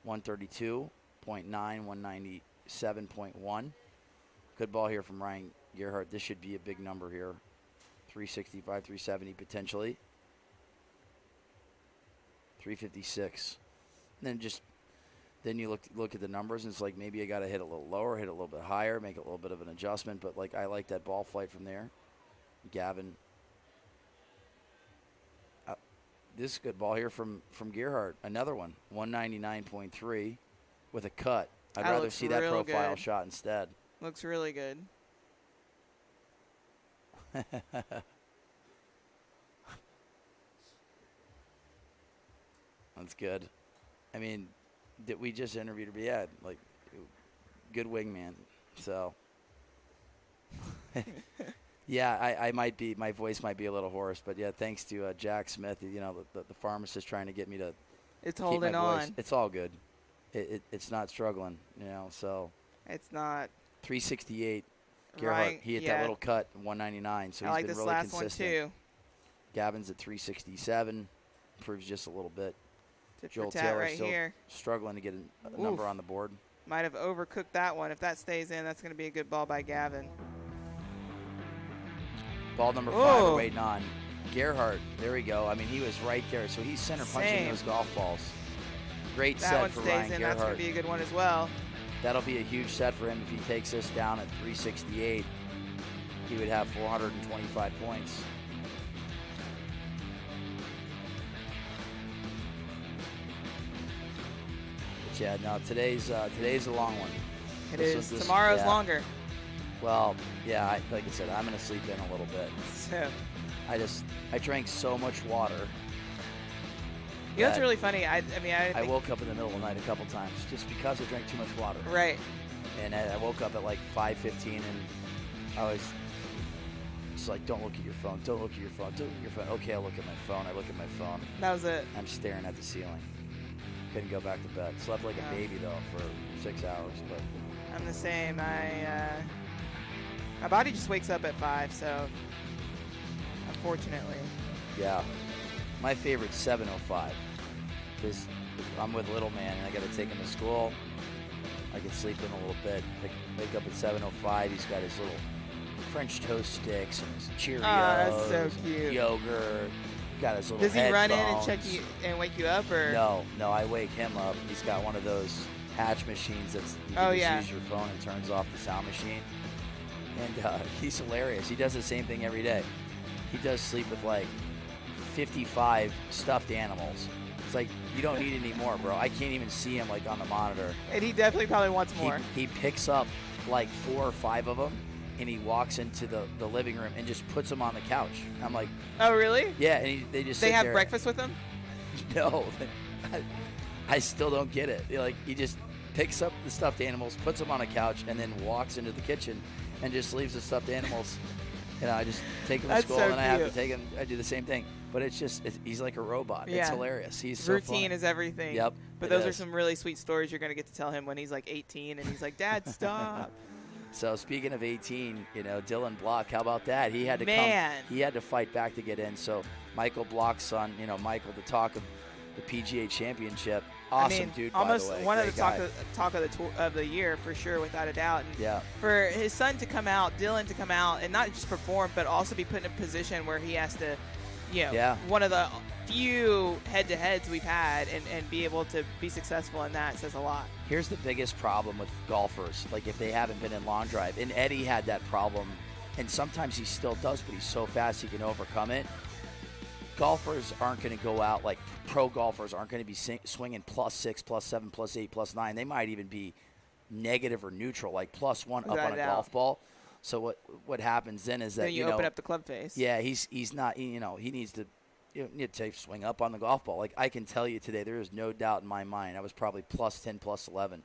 132.9, 197.1. Good ball here from Ryan Gerhardt. This should be a big number here. 365, 370 potentially. 356. And then you look at the numbers and it's like maybe I got to hit a little lower, hit a little bit higher, make a little bit of an adjustment. But like I like that ball flight from there. Gavin. This is a good ball here from Gerhardt. Another one, 199.3 with a cut. I'd rather see that profile shot instead. Looks really good. That's good. I mean, we just interviewed her. Yeah, like, good wingman. So, yeah, I might be, my voice might be a little hoarse, but yeah, thanks to Jack Smith, you know, the pharmacist trying to get me to It's keep holding my voice. on. It's all good. It's not struggling, you know, so. It's not. 368. Gerhardt, Right, he hit yeah. that little cut, 199, so I he's like been this really last consistent. one too. Gavin's at 367, improves just a little bit. Tit for Joel tat Taylor right still here. struggling to get a number on the board. Might have overcooked that one. If that stays in, that's going to be a good ball by Gavin. Ball number 5 Whoa. we're waiting on. Gerhardt, there we go. I mean, he was right there, so he's center punching Same. those golf balls. Great That set one for stays Ryan in. That's going Gerhardt. to be a good one as well. That'll be a huge set for him if he takes this down at 368. He would have 425 points. But yeah, no, today's a long one. It is. Tomorrow's longer. Well, yeah, like I said, I'm going to sleep in a little bit. So, I drank so much water You know what's bed. really funny? I think, woke up in the middle of the night a couple times just because I drank too much water. right. And I woke up at like 5:15, and I was just like, don't look at your phone, don't look at your phone, don't look at your phone. Okay, I'll look at my phone. I look at my phone. That was it. I'm staring at the ceiling. Couldn't go back to bed. Slept like a baby, though, for 6 hours. But I'm the same. My body just wakes up at 5, so unfortunately. yeah, my favorite's 7:05. Because I'm with little man, and I got to take him to school. I can sleep in a little bit. Wake up at 7:05. He's got his little French toast sticks and his Cheerios. Oh, that's so cute. Yogurt. Got his little Does he run in and headphones. check you and wake you up, or? No, I wake him up. He's got one of those hatch machines that's you Oh, can just yeah. use your phone and turns off the sound machine. And he's hilarious. He does the same thing every day. He does sleep with like 55 stuffed animals. It's like, you don't need any more, bro. I can't even see him like on the monitor. And he definitely probably wants more. He picks up like 4 or 5 of them, and he walks into the living room and just puts them on the couch. I'm like, Oh, really? yeah, and they just They sit have there. breakfast with him? No, I still don't get it. Like, he just picks up the stuffed animals, puts them on a couch, and then walks into the kitchen and just leaves the stuffed animals. I just take them to That's school, so and I have to cute. take him. I do the same thing. But he's like a robot. It's Yeah. hilarious. He's so Routine fun. is everything. Yep, But it those are is. some really sweet stories you're going to get to tell him when he's like 18 and he's like, Dad, stop. So speaking of 18, Dylan Block, how about that? He had to Man. come. He had to fight back to get in. So Michael Block's son, Michael, the talk of the PGA Championship. Awesome I mean, dude. almost by the way. one of Great the guy. talk of the tour of the year for sure, without a doubt. And Yeah. for his son to come out, Dylan to come out, and not just perform, but also be put in a position where he has to, Yeah. one of the few head-to-heads we've had, and be able to be successful in that says a lot. Here's the biggest problem with golfers, like if they haven't been in long drive. And Eddie had that problem, and sometimes he still does, but he's so fast he can overcome it. Golfers aren't going to go out, like pro golfers aren't going to be swinging +6, +7, +8, +9. They might even be negative or neutral, like +1 up Without on a a doubt. golf ball. So what happens then is that Then you open up the club face. Yeah, he's not. He needs to. You need to swing up on the golf ball. Like, I can tell you today, there is no doubt in my mind. I was probably +10, +11.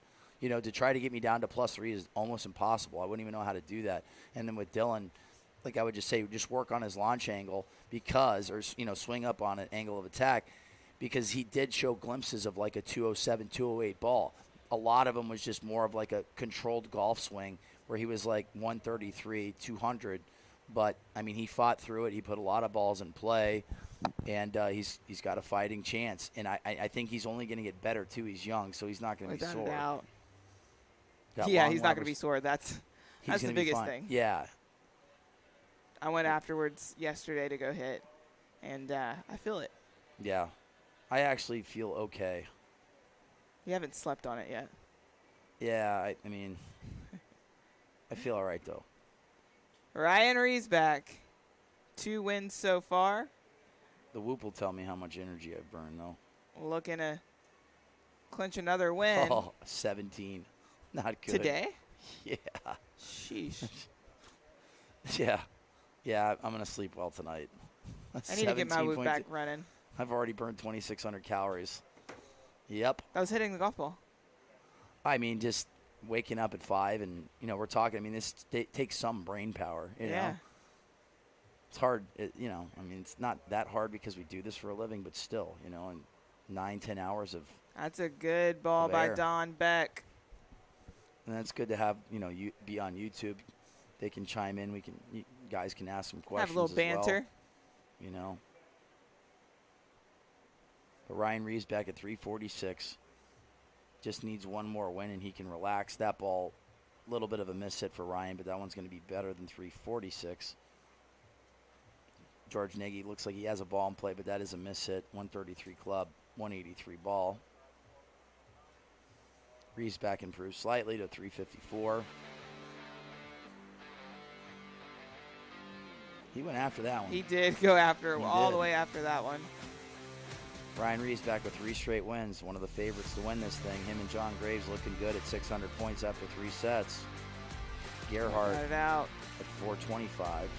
To try to get me down to +3 is almost impossible. I wouldn't even know how to do that. And then with Dylan, like I would just say, just work on his launch angle swing up on an angle of attack, because he did show glimpses of like a 207, 208 ball. A lot of them was just more of like a controlled golf swing where he was like 133, 200. But, I mean, he fought through it. He put a lot of balls in play, and he's got a fighting chance. And I think he's only going to get better, too. He's young, so he's not going to be Without a sore. doubt. Got Yeah, long he's not going to be levers. sore. That's He's the gonna be biggest fine. thing. Yeah. I went afterwards yesterday to go hit, and I feel it. Yeah. I actually feel okay. You haven't slept on it yet. Yeah, I mean, I feel all right, though. Ryan Riesback, 2 wins so far. The whoop will tell me how much energy I've burned, though. Looking to clinch another win. Oh, 17. Not good. Today? Yeah. Sheesh. Yeah, I'm going to sleep well tonight. I need to get my whoop 17.2. back running. I've already burned 2,600 calories. Yep. I was hitting the golf ball. I mean, just waking up at 5 and, we're talking. I mean, this takes some brain power, you know. It's hard, I mean, it's not that hard because we do this for a living, but still, and 9-10 hours of. That's a good ball by There. Don Beck. And that's good to have, you be on YouTube. They can chime in. Guys can ask some questions. Have a little banter. As well, But Ryan Reeves back at 346. Just needs one more win and he can relax. That ball, a little bit of a miss hit for Ryan, but that one's going to be better than 346. George Nagy looks like he has a ball in play, but that is a miss hit. 133 club, 183 ball. Reeves back improves slightly to 354. He went after that one. He did go after He all the did. way after that one. Ryan Reeves back with 3 straight wins. One of the favorites to win this thing. Him and John Graves looking good at 600 points after 3 sets. Gerhardt Got it out. at 425.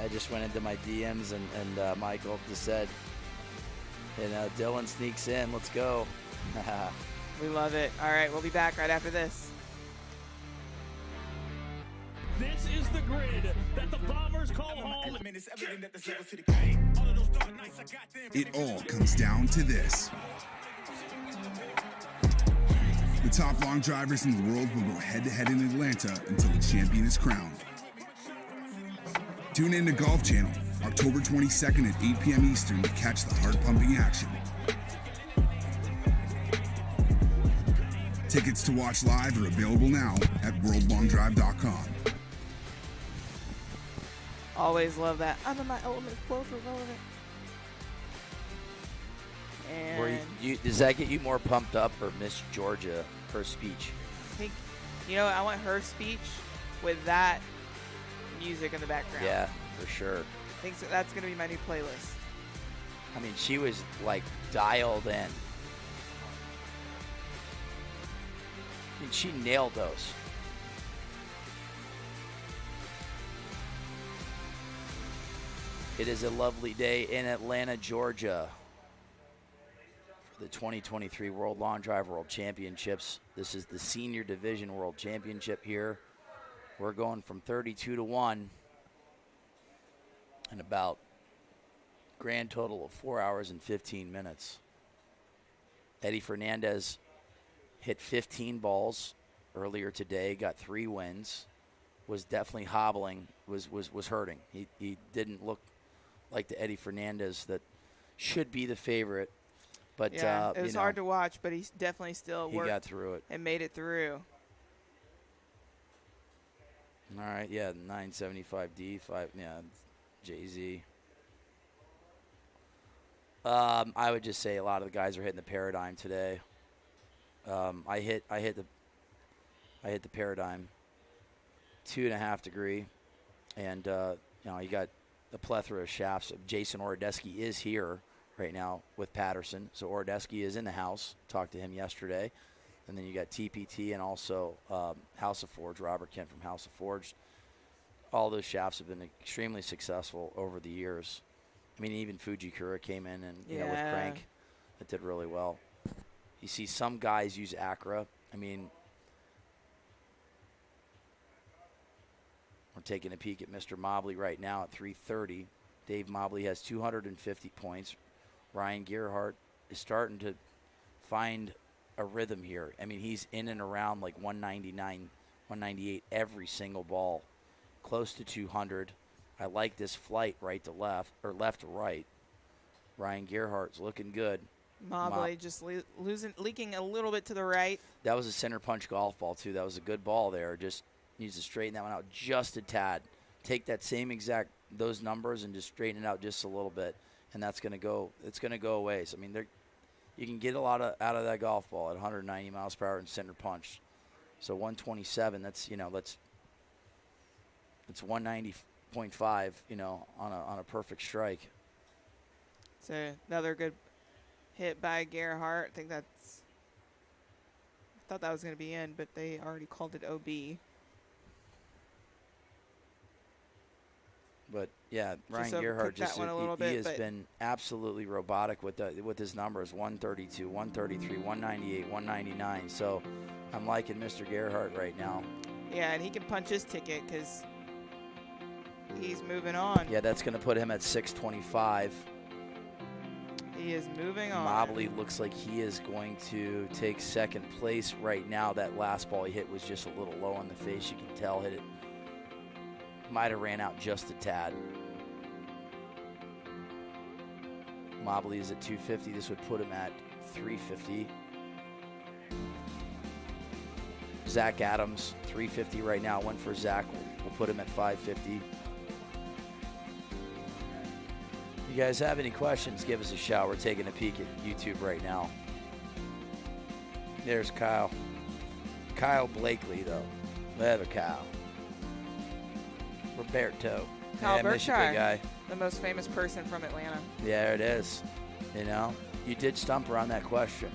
I just went into my DMs and Michael just said, and Dylan sneaks in. Let's go. We love it. All right, we'll be back right after this. This is the grid that the Bombers call home. It all comes down to this. The top long drivers in the world will go head-to-head in Atlanta until the champion is crowned. Tune in to Golf Channel, October 22nd at 8 p.m. Eastern to catch the heart-pumping action. Tickets to watch live are available now at worldlongdrive.com. Always love that. I'm in my element, close relevant. And Does that get you more pumped up, or Miss Georgia, her speech? I think, I want her speech with that music in the background. Yeah, for sure. I think that's going to be my new playlist. I mean, she was like dialed in. I mean, she nailed those. It is a lovely day in Atlanta, Georgia, for the 2023 World Long Drive World Championships. This is the Senior Division World Championship here. We're going from 32 to 1 in about grand total of 4 hours and 15 minutes. Eddie Fernandez hit 15 balls earlier today, got 3 wins, was definitely hobbling, was hurting. He didn't look like the Eddie Fernandez that should be the favorite. But yeah, it was hard to watch, but he definitely still worked. He got through it. And made it through. All right, yeah, 975D, 5, yeah, Jay-Z. I would just say a lot of the guys are hitting the paradigm today. I hit the paradigm 2.5 degree, and you got the plethora of shafts. Jason Orodesky is here right now with Patterson, so Orodesky is in the house. Talked to him yesterday. And then you got TPT and also House of Forge, Robert Kent from House of Forge. All those shafts have been extremely successful over the years. I mean, even Fujikura came in and, with Crank, it did really well. You see some guys use Acra. I mean, we're taking a peek at Mr. Mobley right now at 330. Dave Mobley has 250 points. Ryan Gerhardt is starting to find a rhythm here. I mean, he's in and around like 199, 198 every single ball, close to 200. I like this flight right to left, or left to right. Ryan Gerhardt's looking good. Mobley just leaking a little bit to the right. That was a center punch golf ball, too. That was a good ball there. Just needs to straighten that one out just a tad. Take that same exact, those numbers, and just straighten it out just a little bit. And that's going to go, it's going to go away. So, I mean, you can get a lot out of that golf ball at 190 miles per hour and center punch. So 127, that's 190.5, on a perfect strike. It's another good hit by Gerhardt. I thought that was going to be in, but they already called it OB. But yeah, Ryan Gerhardt he has been absolutely robotic with his numbers: 132, 133, 198, 199. So I'm liking Mr. Gerhardt right now. Yeah, and he can punch his ticket because he's moving on. Yeah, that's going to put him at 625. He is moving on. Mobley looks like he is going to take second place right now. That last ball he hit was just a little low on the face. You can tell hit it. Might have ran out just a tad. Mobley is at 250. This would put him at 350. Zach Adams, 350 right now. One for Zach. We'll put him at 550. If you guys have any questions, give us a shout. We're taking a peek at YouTube right now. There's Kyle. Kyle Blakely, though. Whatever, Kyle. Roberto. Kyle yeah, Berkshire, guy. The most famous person from Atlanta. Yeah, there it is. You did stump her on that question.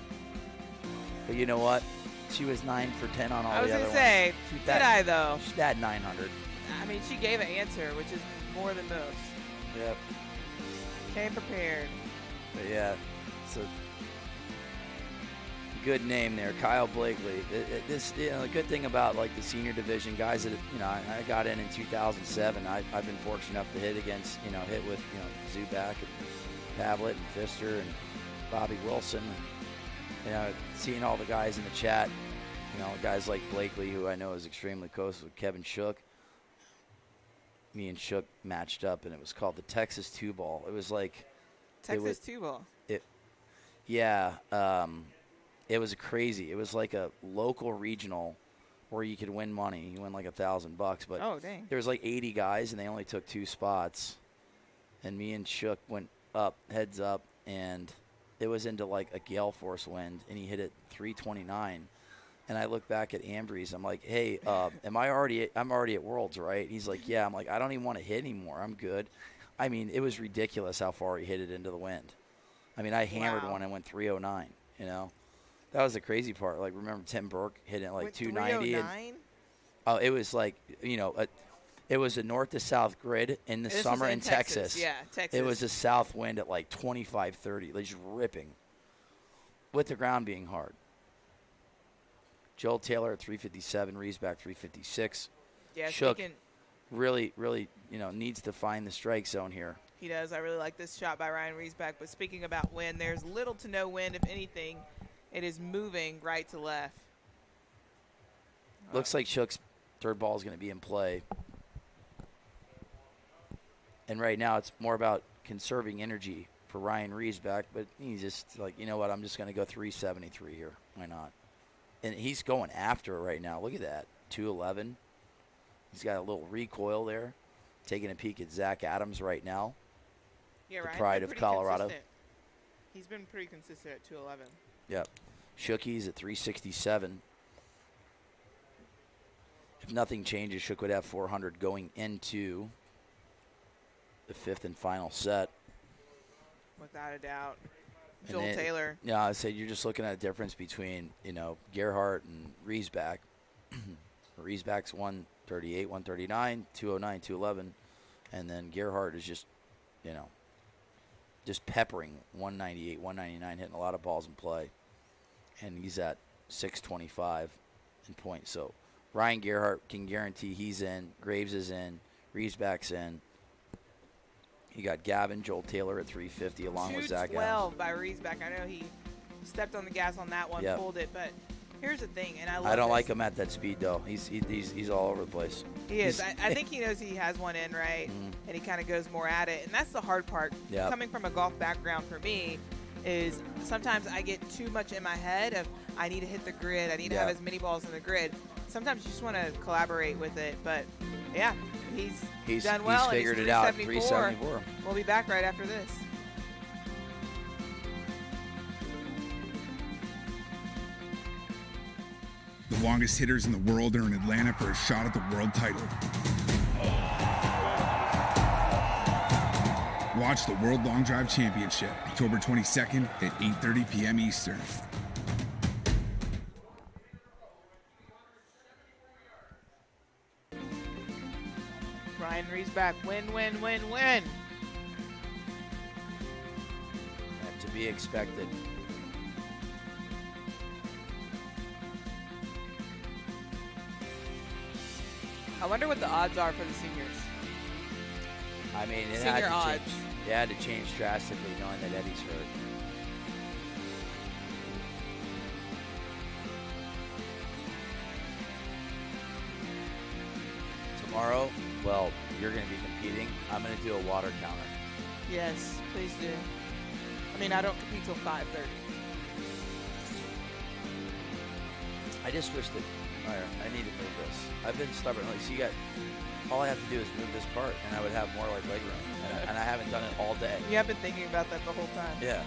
But you know what? She was 9 for 10 on all the other ones. I was going to say, did I though? She's bad 900. I mean, she gave an answer, which is more than most. Yep. Came prepared. But yeah, it's a good name there, Kyle Blakely. The good thing about like the senior division guys that I got in 2007. I've been fortunate enough to hit with Zuback and Pavlet and Pfister and Bobby Wilson. Seeing all the guys in the chat, guys like Blakely, who I know is extremely close with Kevin Shook. Me and Shook matched up, and it was called the Texas Two Ball. It was like Texas Two Ball. It was crazy. It was like a local regional where you could win money. You win like $1,000, but oh dang, there was like 80 guys, and they only took 2 spots. And me and Shook went up, heads up, and it was into like a gale force wind, and he hit it 329. And I look back at Ambrose. I'm like, hey, I'm already at Worlds, right? He's like, yeah. I'm like, I don't even want to hit anymore. I'm good. I mean, it was ridiculous how far he hit it into the wind. I mean, I hammered one and went 309, That was the crazy part. Like, remember Tim Burke hitting it like 290? 309? Oh, it was like, it was a north to south grid in the summer in Texas. Yeah, Texas. It was a south wind at like 25, 30, like just ripping with the ground being hard. Joel Taylor at 357, Riesback 356. Yeah, Shook really, needs to find the strike zone here. He does. I really like this shot by Ryan Riesback. But speaking about wind, there's little to no wind, if anything. It is moving right to left. Looks like Shook's third ball is going to be in play. And right now it's more about conserving energy for Ryan Riesback, but he's just like, you know what, I'm just going to go 373 here. Why not? And he's going after it right now. Look at that, 211. He's got a little recoil there. Taking a peek at Zach Adams right now. Yeah, the Ryan's pride been of Colorado. Consistent. He's been pretty consistent at 211. Yep. Shookie's at 367. If nothing changes, Shook would have 400 going into the 5th and final set. Without a doubt. Joel Taylor. Yeah, I said you're just looking at a difference between, Gerhardt and Riesback. Riesback's 138, 139, 209, 211. And then Gerhardt is just, just peppering 198, 199, hitting a lot of balls in play. And he's at 625 in points. So Ryan Gerhardt can guarantee he's in. Graves is in. Riesback's in. You got Gavin, Joel Taylor at 350 along with Zach Adams. 212 by Riesback. I know he stepped on the gas on that one, pulled it, but here's the thing, and I don't like him at that speed though. He's all over the place. He is. I think he knows he has one in, right? And he kind of goes more at it, and that's the hard part. Yep. Coming from a golf background for me is sometimes I get too much in my head of I need to hit the grid. I need to have as many balls in the grid. Sometimes you just want to collaborate with it, but yeah, he's done well. He's figured it out. 374. We'll be back right after this. The longest hitters in the world are in Atlanta for a shot at the world title. Watch the World Long Drive Championship, October 22nd at 8:30 p.m. Eastern. Ryan Riesback, win, win, win, win. And to be expected. I wonder what the odds are for the seniors. I mean, it Senior odds. It had to change drastically knowing that Eddie's hurt. Tomorrow, well, you're going to be competing. I'm going to do a water counter. Yes, please do. I mean, I don't compete till 5:30. I just wish that I need to move this. I've been stubborn. Like, so you got, all I have to do is move this part, and I would have more like leg room. And I haven't done it all day. You have been thinking about that the whole time. Yeah.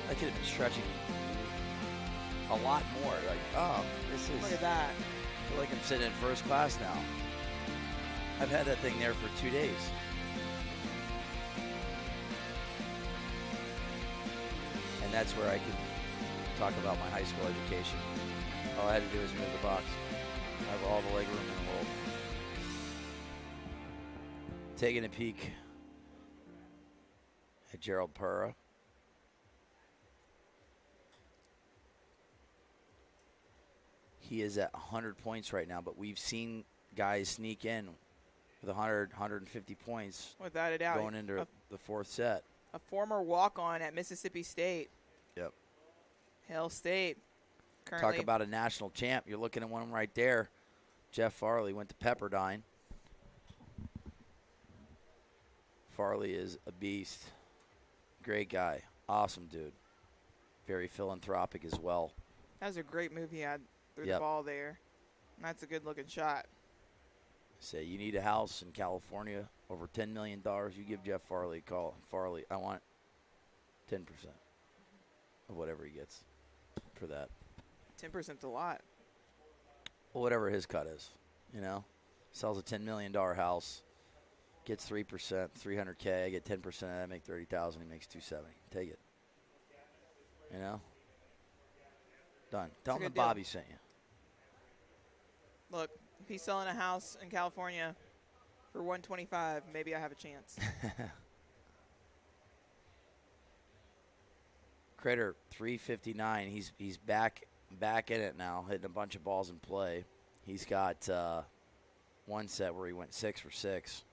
I could have been stretching a lot more. Like, oh, this is. Look at that. I feel like I'm sitting in first class now. I've had that thing there for 2 days. And that's where I can talk about my high school education. All I had to do was move the box. Have all the leg room in the world. Taking a peek at Gerald Pura. He is at 100 points right now, but we've seen guys sneak in with 100, 150 points. Without a doubt. Going into the fourth set. A former walk-on at Mississippi State. Yep. Hale State. Currently. Talk about a national champ. You're looking at one right there. Jeff Farley went to Pepperdine. Farley is a beast. Great guy. Awesome dude. Very philanthropic as well. That was a great move he had through the ball there. That's a good-looking shot. Say you need a house in California over $10 million, you give Jeff Farley a call. Farley, I want 10% of whatever he gets for that. 10%'s a lot. Well, whatever his cut is, you know. Sells a $10 million house, gets 3%, $300K. I get 10% of that, I make $30,000. He makes $270. Take it. You know. Done. Tell him that Bobby sent you. Look, if he's selling a house in California for $125, maybe I have a chance. Critter 359. He's back in it now, hitting a bunch of balls in play. He's got one set where he went 6 for 6.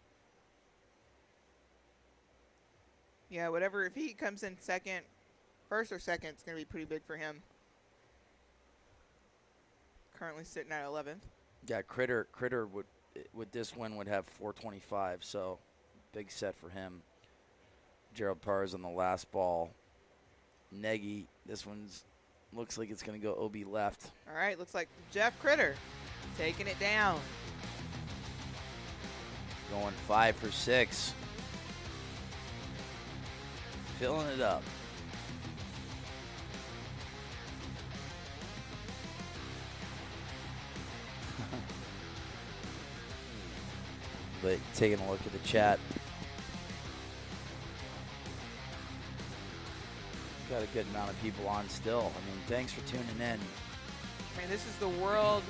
Yeah, whatever. If he comes in second, first or second, it's going to be pretty big for him. Currently sitting at 11th. Yeah, Critter would with this win would have 425, so big set for him. Gerald Pars on the last ball. Nagy, this one's looks like it's going to go OB left. All right, looks like Jeff Critter taking it down. Going 5 for 6. Filling it up. But taking a look at the chat. Got a good amount of people on still. I mean, thanks for tuning in. I mean, this is the World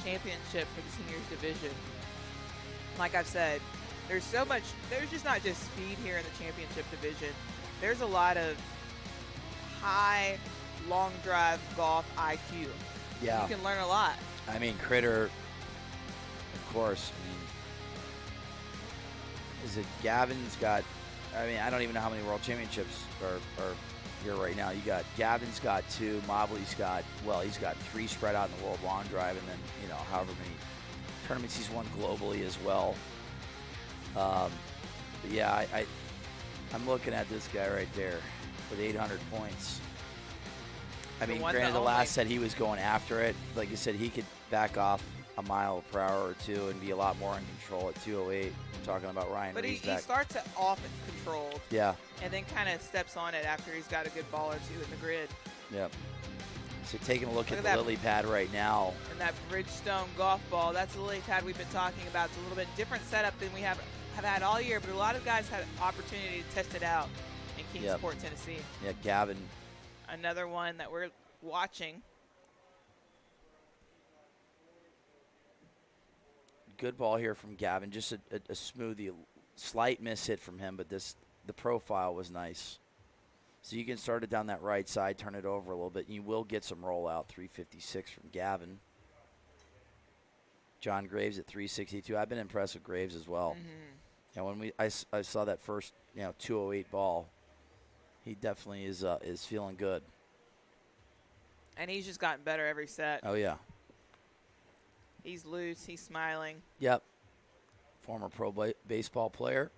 Championship for the seniors division. Like I've said, there's so much, there's just not just speed here in the championship division. There's a lot of high, long drive golf IQ. Yeah. You can learn a lot. I mean, Critter, of course. I mean, is it Gavin's got, I mean, I don't even know how many world championships are here right now. You got, Gavin's got 2, Mobley's got, well, he's got 3 spread out in the world long drive, and then, you know, however many tournaments he's won globally as well. But yeah, I'm looking at this guy right there with 800 points. I mean, granted, the last set he was going after it. Like you said, he could back off a mile per hour or 2 and be a lot more in control at 208. I'm talking about Ryan. But he starts it off and controlled. Yeah. And then kind of steps on it after he's got a good ball or 2 in the grid. Yep. So taking a look at the lily pad right now. And that Bridgestone golf ball, that's the lily pad we've been talking about. It's a little bit different setup than we have had all year, but a lot of guys had opportunity to test it out in Kingsport, Tennessee. Yeah, Gavin. Another one that we're watching. Good ball here from Gavin. Just a smoothie, slight miss hit from him, but the profile was nice. So you can start it down that right side, turn it over a little bit, and you will get some rollout. 356 from Gavin. John Graves at 362. I've been impressed with Graves as well. And when I saw that first 208 ball, he definitely is feeling good. And he's just gotten better every set. Oh yeah. He's loose. He's smiling. Yep. Former pro baseball player.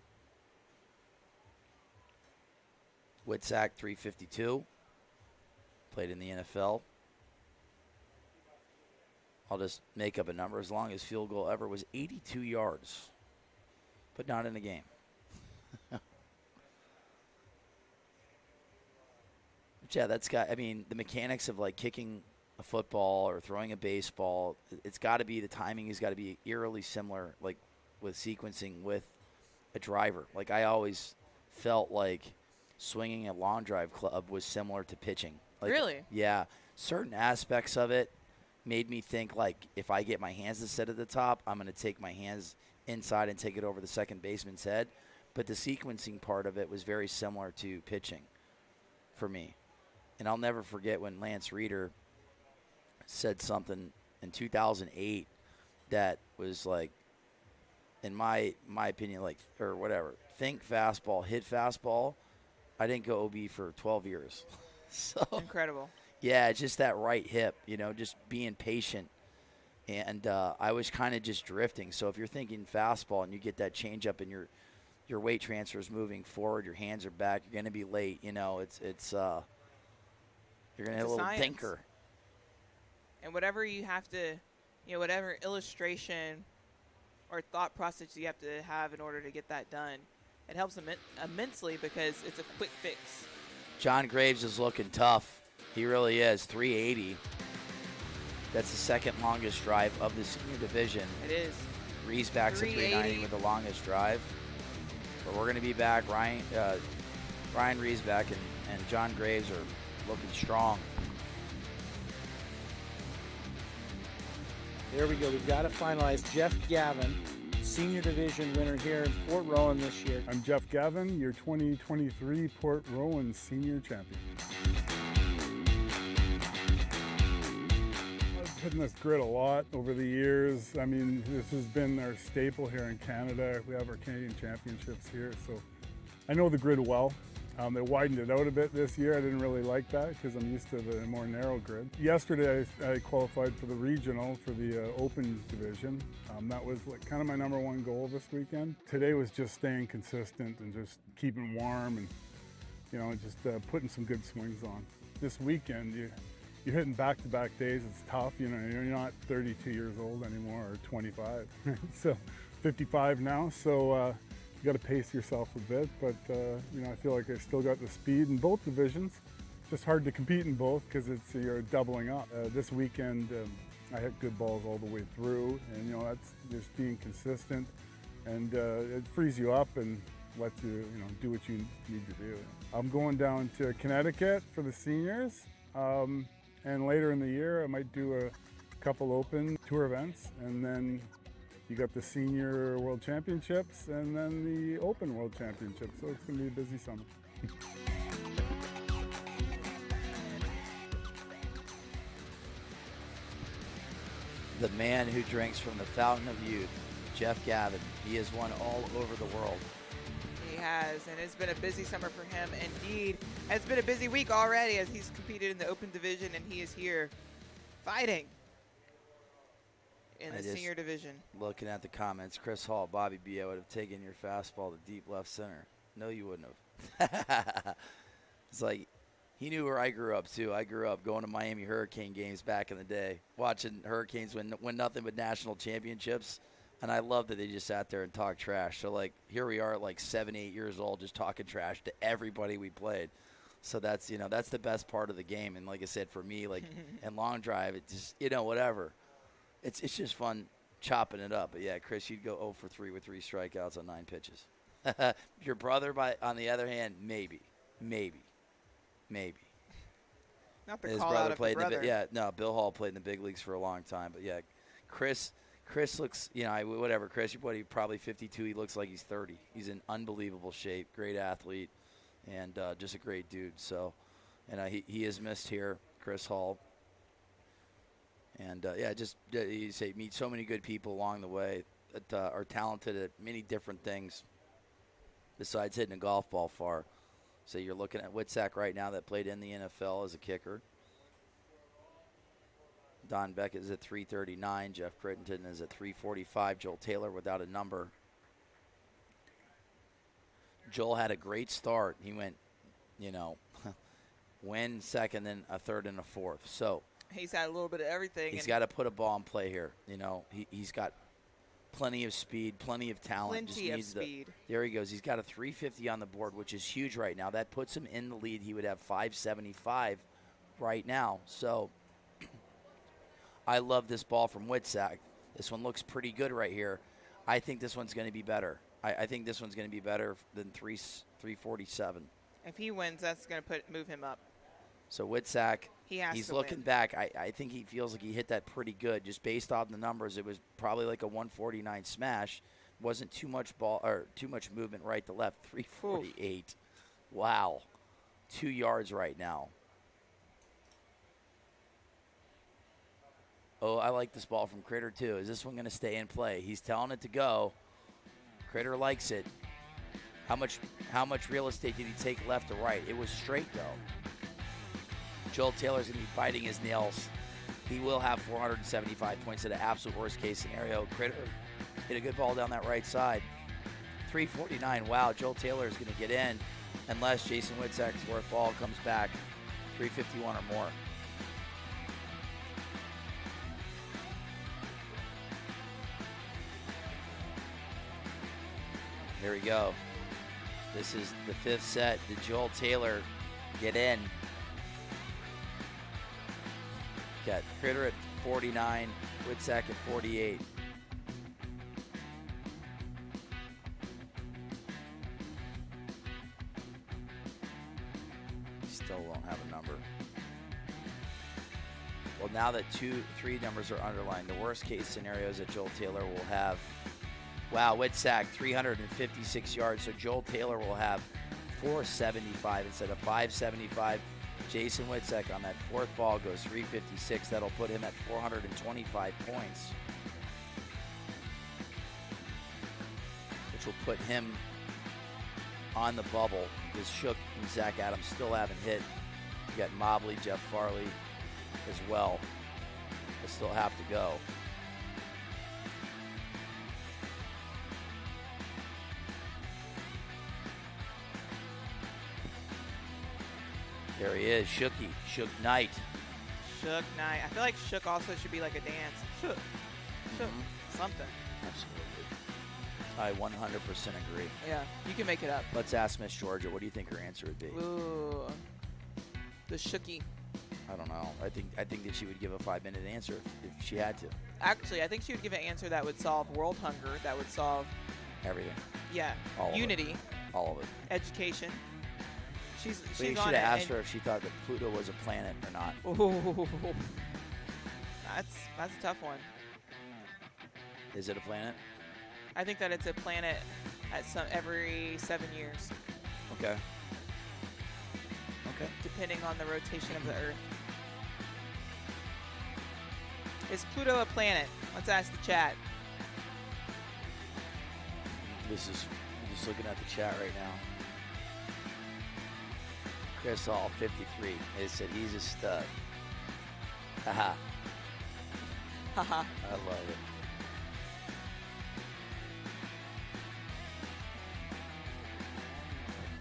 Witsack 352. Played in the NFL. I'll just make up a number. As long as field goal ever was 82 yards. But not in a game. But yeah, that's got, I mean, the mechanics of like kicking a football or throwing a baseball, it's got to be, the timing has got to be eerily similar, like with sequencing with a driver. Like I always felt like swinging a long drive club was similar to pitching. Like, really? Yeah. Certain aspects of it, made me think, like, if I get my hands to sit at the top, I'm going to take my hands inside and take it over the second baseman's head. But the sequencing part of it was very similar to pitching for me. And I'll never forget when Lance Reeder said something in 2008 that was like, in my opinion, like, or whatever, think fastball, hit fastball. I didn't go OB for 12 years. So Incredible. Yeah, it's just that right hip, just being patient. And I was kind of just drifting. So if you're thinking fastball and you get that change up and your weight transfer is moving forward, your hands are back, you're going to be late. You're going to hit a little dinker. And whatever you have to, whatever illustration or thought process you have to have in order to get that done, it helps immensely because it's a quick fix. John Graves is looking tough. He really is. 380. That's the second longest drive of the senior division. It is. Riesback's at 390 with the longest drive. But we're going to be back. Ryan Riesback and John Graves are looking strong. There we go. We've got to finalize Jeff Gavin, senior division winner here in Port Rowan this year. I'm Jeff Gavin, your 2023 Port Rowan senior champion. I've hidden this grid a lot over the years. I mean, this has been our staple here in Canada. We have our Canadian championships here, so I know the grid well. They widened it out a bit this year. I didn't really like that because I'm used to the more narrow grid. Yesterday I qualified for the regional for the open division. That was like kind of my number one goal this weekend. Today was just staying consistent and just keeping warm and just putting some good swings on. This weekend you're hitting back-to-back days. It's tough. You're not 32 years old anymore or 25. So 55 now. So. You got to pace yourself a bit, but I feel like I still got the speed in both divisions. Just hard to compete in both because you're doubling up. This weekend, I hit good balls all the way through, and that's just being consistent, and it frees you up and lets you do what you need to do. I'm going down to Connecticut for the seniors, and later in the year I might do a couple open tour events, and then. You got the Senior World Championships and then the Open World Championships, so it's going to be a busy summer. The man who drinks from the fountain of youth, Jeff Gavin. He has won all over the world. He has, and it's been a busy summer for him. Indeed, it's been a busy week already as he's competed in the Open Division, and he is here fighting in the senior division. Looking at the comments, Chris Hall, Bobby B, I would have taken your fastball to deep left center. No, you wouldn't have. It's like, he knew where I grew up, too. I grew up going to Miami Hurricane games back in the day, watching Hurricanes win nothing but national championships, and I love that they just sat there and talked trash. So, like, here we are at, like, 7, 8 years old just talking trash to everybody we played. So that's, that's the best part of the game. And like I said, for me, like, and long drive, it just, whatever. It's just fun chopping it up. But, yeah, Chris, you'd go 0 for 3 with 3 strikeouts on 9 pitches. Your brother, on the other hand, maybe. Not the His call brother out of played the brother. Bill Hall played in the big leagues for a long time. But, yeah, Chris looks, whatever. Chris, you're probably 52. He looks like he's 30. He's in unbelievable shape, great athlete, and just a great dude. So, and he is missed here, Chris Hall. And, you say meet so many good people along the way that are talented at many different things besides hitting a golf ball far. So you're looking at Whitsack right now that played in the NFL as a kicker. Don Beckett is at 339. Jeff Crittenton is at 345. Joel Taylor without a number. Joel had a great start. He went, win second, then a third and a fourth. So he's had a little bit of everything. He's got to put a ball in play here. He's got plenty of speed, plenty of talent. Plenty of speed. There he goes. He's got a 350 on the board, which is huge right now. That puts him in the lead. He would have 575 right now. So I love this ball from Whitsack. This one looks pretty good right here. I think this one's going to be better. I think this one's going to be better than 347. If he wins, that's going to move him up. So Whitsack He has He's to looking win. back. I think he feels like he hit that pretty good. Just based on the numbers, it was probably like a 149 smash. Wasn't too much ball or too much movement right to left. 348. Wow. 2 yards right now. Oh, I like this ball from Critter too. Is this one going to stay in play? He's telling it to go. Critter likes it. How much real estate did he take left to right? It was straight though. Joel Taylor's going to be biting his nails. He will have 475 points at an absolute worst case scenario. Critter hit a good ball down that right side. 349. Wow, Joel Taylor is going to get in unless Jason Witzek's fourth ball comes back 351 or more. Here we go. This is the fifth set. Did Joel Taylor get in? Got Critter at 49, Witzek at 48. Still won't have a number. Well, now that 3 numbers are underlined, the worst case scenario is that Joel Taylor will have, wow, Witzek 356 yards. So Joel Taylor will have 475 instead of 575. Jason Witzek on that fourth ball goes 356. That'll put him at 425 points, which will put him on the bubble because Shook and Zach Adams still haven't hit. You got Mobley, Jeff Farley as well. They still have to go. There he is, Shook Knight. Shook Knight. I feel like Shook also should be like a dance. Shook. Something. Absolutely. I 100% agree. Yeah, you can make it up. Let's ask Miss Georgia. What do you think her answer would be? Ooh, the Shooky. I don't know. I think that she would give a 5-minute answer if she had to. Actually, I think she would give an answer that would solve world hunger, that would solve everything. Yeah. All unity. Of it. All of it. Education. She's you on should it. have asked her if she thought that Pluto was a planet or not. Ooh. That's a tough one. Is it a planet? I think that it's a planet at every 7 years. Okay. Okay. Depending on the rotation of the Earth. Is Pluto a planet? Let's ask the chat. I'm just looking at the chat right now. Chris Hall, 53. They said he's a stud. Haha. Haha. I love it.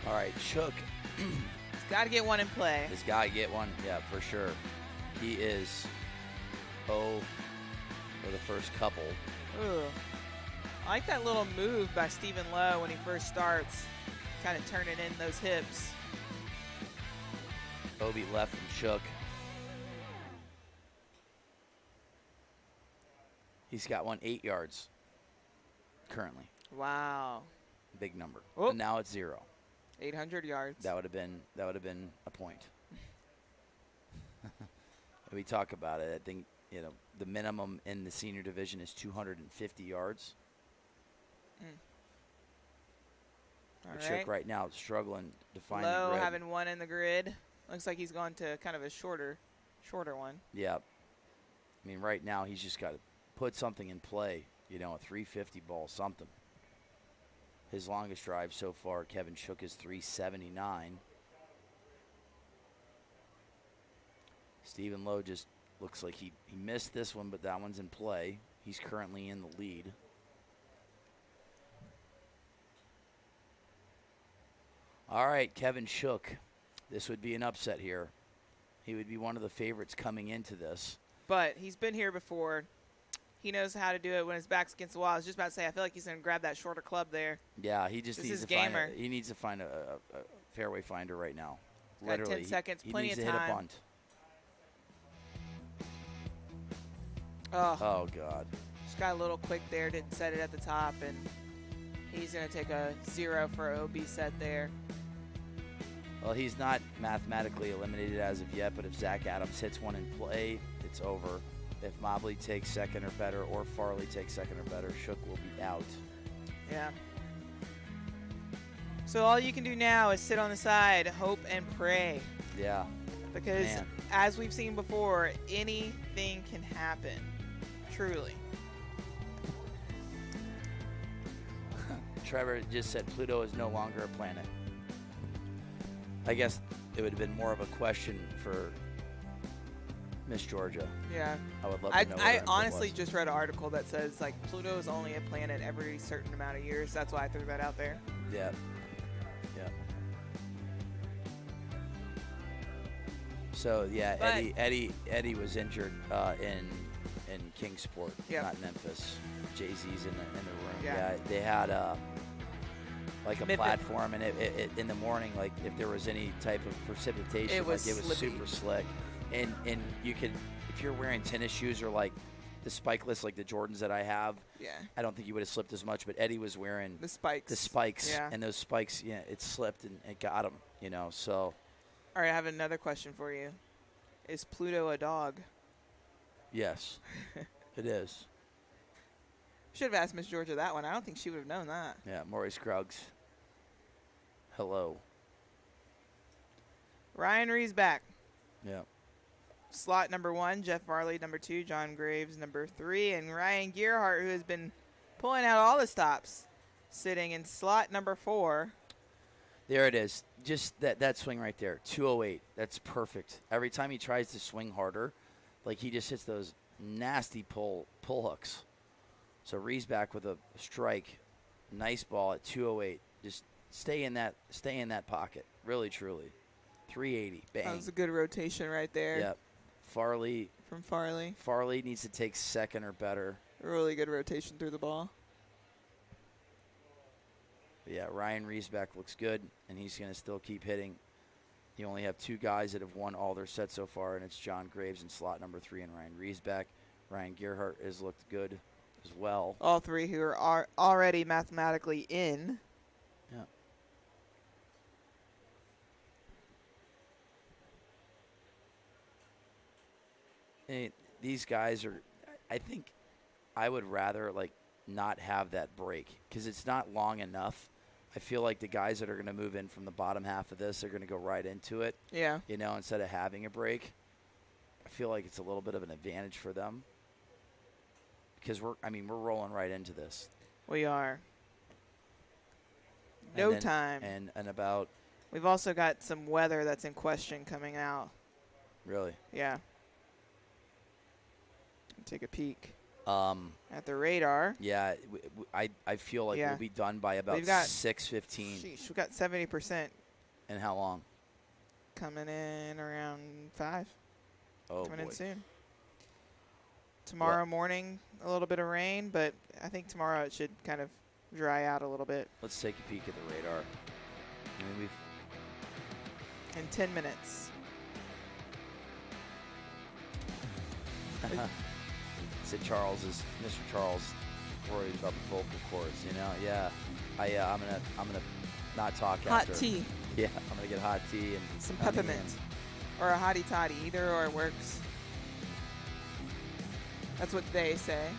All right, Shook. He's got to get one in play. He's got to get one, yeah, for sure. He is 0 for the first couple. Ooh. I like that little move by Stephen Lowe when he first starts, kind of turning in those hips. Obi left from Shook. He's got 8 yards currently. Wow. Big number. Oh. And now it's 0. 800 yards. That would have been a point. We talk about it. I think the minimum in the senior division is 250 yards. All right. Shook right now struggling to find Lowe the grid. having one in the grid. Looks like he's gone to kind of a shorter one. Yeah. I mean, right now he's just got to put something in play. A 350 ball, something. His longest drive so far, Kevin Shook, is 379. Stephen Lowe just looks like he missed this one, but that one's in play. He's currently in the lead. All right, Kevin Shook. This would be an upset here. He would be one of the favorites coming into this. But he's been here before. He knows how to do it when his back's against the wall. I was just about to say, I feel like he's going to grab that shorter club there. Yeah, he just needs to gamer. find a fairway finder right now. Got Literally, 10 seconds, he plenty needs of to time. hit a bunt. Oh, God. Just got a little quick there, didn't set it at the top, and he's going to take a 0 for OB set there. Well, he's not mathematically eliminated as of yet, but if Zach Adams hits one in play, it's over. If Mobley takes second or better, or Farley takes second or better, Shook will be out. Yeah. So all you can do now is sit on the side, hope and pray. Yeah. Because Man. as we've seen before, anything can happen. Truly. Trevor just said Pluto is no longer a planet. I guess it would have been more of a question for Miss Georgia. Yeah. I would love to know. I honestly just read an article that says like Pluto is only a planet every certain amount of years. That's why I threw that out there. Yeah. Yeah. So yeah, But Eddie was injured in Kingsport, not Memphis. Jay-Z's in the room. Yeah. They had like a Midfit. platform, and it in the morning, like if there was any type of precipitation, It was like it was slippy. super slick, and you could, if you're wearing tennis shoes or like the spikeless, like the Jordans that I have, I don't think you would have slipped as much. But Eddie was wearing the spikes, and those spikes, it slipped and it got him, So, all right, I have another question for you. Is Pluto a dog? yes, it is. Should have asked Miss Georgia that one. I don't think she would have known that. Yeah, Maurice Scruggs. Hello. Ryan Ree's back. Yeah. Slot number 1, Jeff Farley number 2, John Graves number 3, and Ryan Gearhart, who has been pulling out all the stops, sitting in slot number 4. There it is. Just that swing right there, 208. That's perfect. Every time he tries to swing harder, like he just hits those nasty pull hooks. So Ree's back with a strike. Nice ball at 208. Just stay in that pocket. Really, truly. 380. Bang. That was a good rotation right there. Yep. Farley. From Farley. Farley needs to take second or better. A really good rotation through the ball. But yeah, Ryan Riesbeck looks good, and he's going to still keep hitting. You only have 2 guys that have won all their sets so far, and it's John Graves in slot number 3 and Ryan Riesbeck. Ryan Gearhart has looked good as well. All 3 who are already mathematically in. Yeah. These guys are, I think I would rather like not have that break because it's not long enough. I feel like the guys that are going to move in from the bottom half of this are going to go right into it. Yeah. Instead of having a break. I feel like it's a little bit of an advantage for them because we're rolling right into this. We are. Time. And about. We've also got some weather that's in question coming out. Really? Yeah. Take a peek at the radar. Yeah, I feel like we'll be done by about 6:15. Sheesh, we got 70%. And how long? Coming in around 5. Oh, coming boy. in soon. Tomorrow morning, a little bit of rain, but I think tomorrow it should kind of dry out a little bit. Let's take a peek at the radar. In 10 minutes. Said Mr. Charles worried about the vocal cords, Yeah. I'm gonna not talk hot after. tea. Yeah, I'm gonna get hot tea and some peppermint or a hottie toddy. Either or works. That's what they say.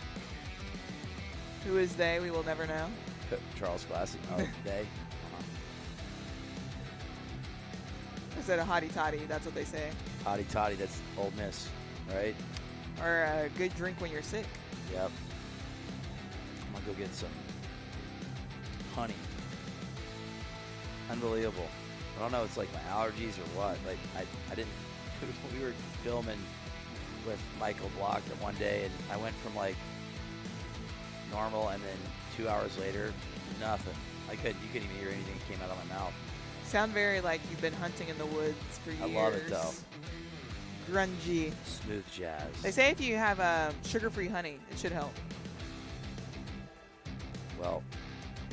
Who is they? We will never know. Charles Classic. Oh, they. I said a hottie toddy. That's what they say. Hottie toddy. That's Ole Miss, right? Or a good drink when you're sick. Yep. I'm going to go get some honey. Unbelievable. I don't know, it's like my allergies or what. Like, I didn't, we were filming with Michael Block one day, and I went from like normal, and then 2 hours later, nothing. You couldn't even hear anything that came out of my mouth. Sound very like you've been hunting in the woods for years. I love it, though. Grungy. Smooth jazz. They say if you have sugar-free honey, it should help. Well,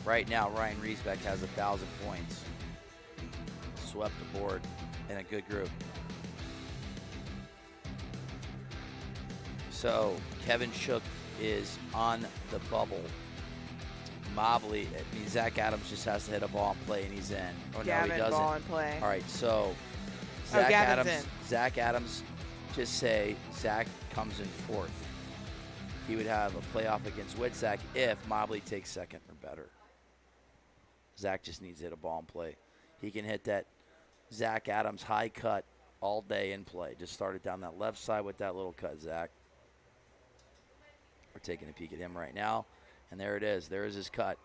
right now, Ryan Riesbeck has 1,000 points. Swept the board in a good group. So, Kevin Shook is on the bubble. Mobley, Zach Adams just has to hit a ball and play, and he's in. Oh, Gavin, no, he doesn't. ball and play. All right, so Zach Adams, just say Zach comes in fourth. He would have a playoff against Witzak if Mobley takes second or better. Zach just needs to hit a ball and play. He can hit that Zach Adams high cut all day in play. Just start it down that left side with that little cut, Zach. We're taking a peek at him right now, and there it is. There is his cut.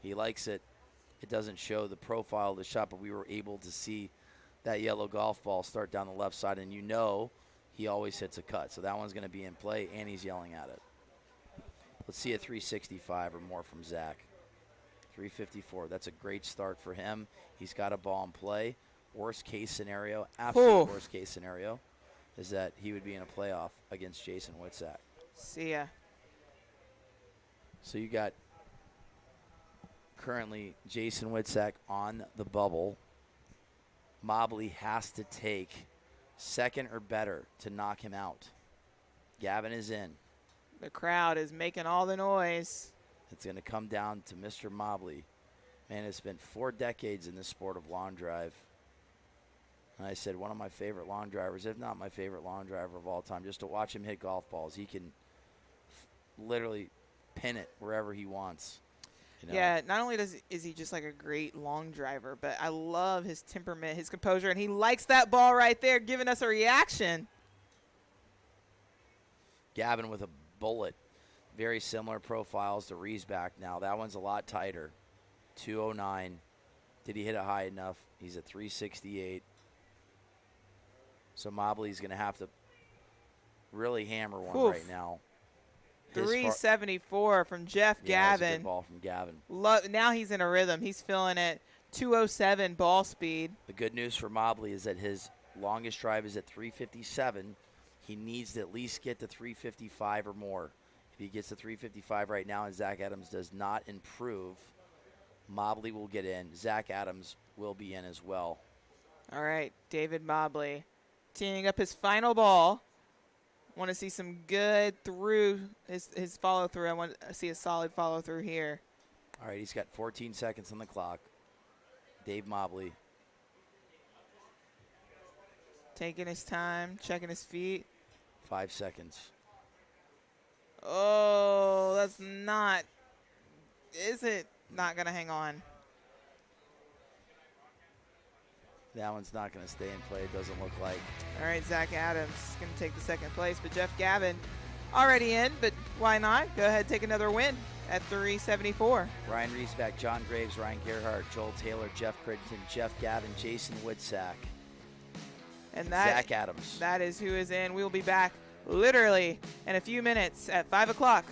He likes it. It doesn't show the profile of the shot, but we were able to see that yellow golf ball start down the left side, and you know he always hits a cut. So that one's going to be in play, and he's yelling at it. Let's see a 365 or more from Zach. 354. That's a great start for him. He's got a ball in play. Worst case scenario, absolute worst case scenario, is that he would be in a playoff against Jason Witzak. See ya. So you got currently Jason Witzak on the bubble. Mobley has to take second or better to knock him out. Gavin is in. The crowd is making all the noise. It's going to come down to Mr. Mobley. Man, it's been 4 decades in this sport of long drive. And I said one of my favorite long drivers, if not my favorite long driver of all time, just to watch him hit golf balls. He can literally pin it wherever he wants. You know? Yeah, not only is he just like a great long driver, but I love his temperament, his composure, and he likes that ball right there, giving us a reaction. Gavin with a bullet. Very similar profiles to Riesbach now. That one's a lot tighter. 209. Did he hit it high enough? He's at 368. So Mobley's going to have to really hammer one right now. 374 from Jeff Gavin. That's a good ball from Gavin. Now he's in a rhythm. He's feeling it. 207 ball speed. The good news for Mobley is that his longest drive is at 357. He needs to at least get to 355 or more. If he gets to 355 right now and Zach Adams does not improve, Mobley will get in. Zach Adams will be in as well. All right, David Mobley teeing up his final ball. Want to see some good through his follow through. I want to see a solid follow through here. All right, he's got 14 seconds on the clock. Dave Mobley. Taking his time, checking his feet. 5 seconds. Oh, that's not. Is it not going to hang on? That one's not going to stay in play, it doesn't look like. All right, Zach Adams is going to take the second place, but Jeff Gavin already in, but why not? Go ahead, take another win at 374. Ryan Riesbach, John Graves, Ryan Gerhardt, Joel Taylor, Jeff Crittenden, Jeff Gavin, Jason Witzak, and Zach Adams. That is who is in. We will be back literally in a few minutes at 5 o'clock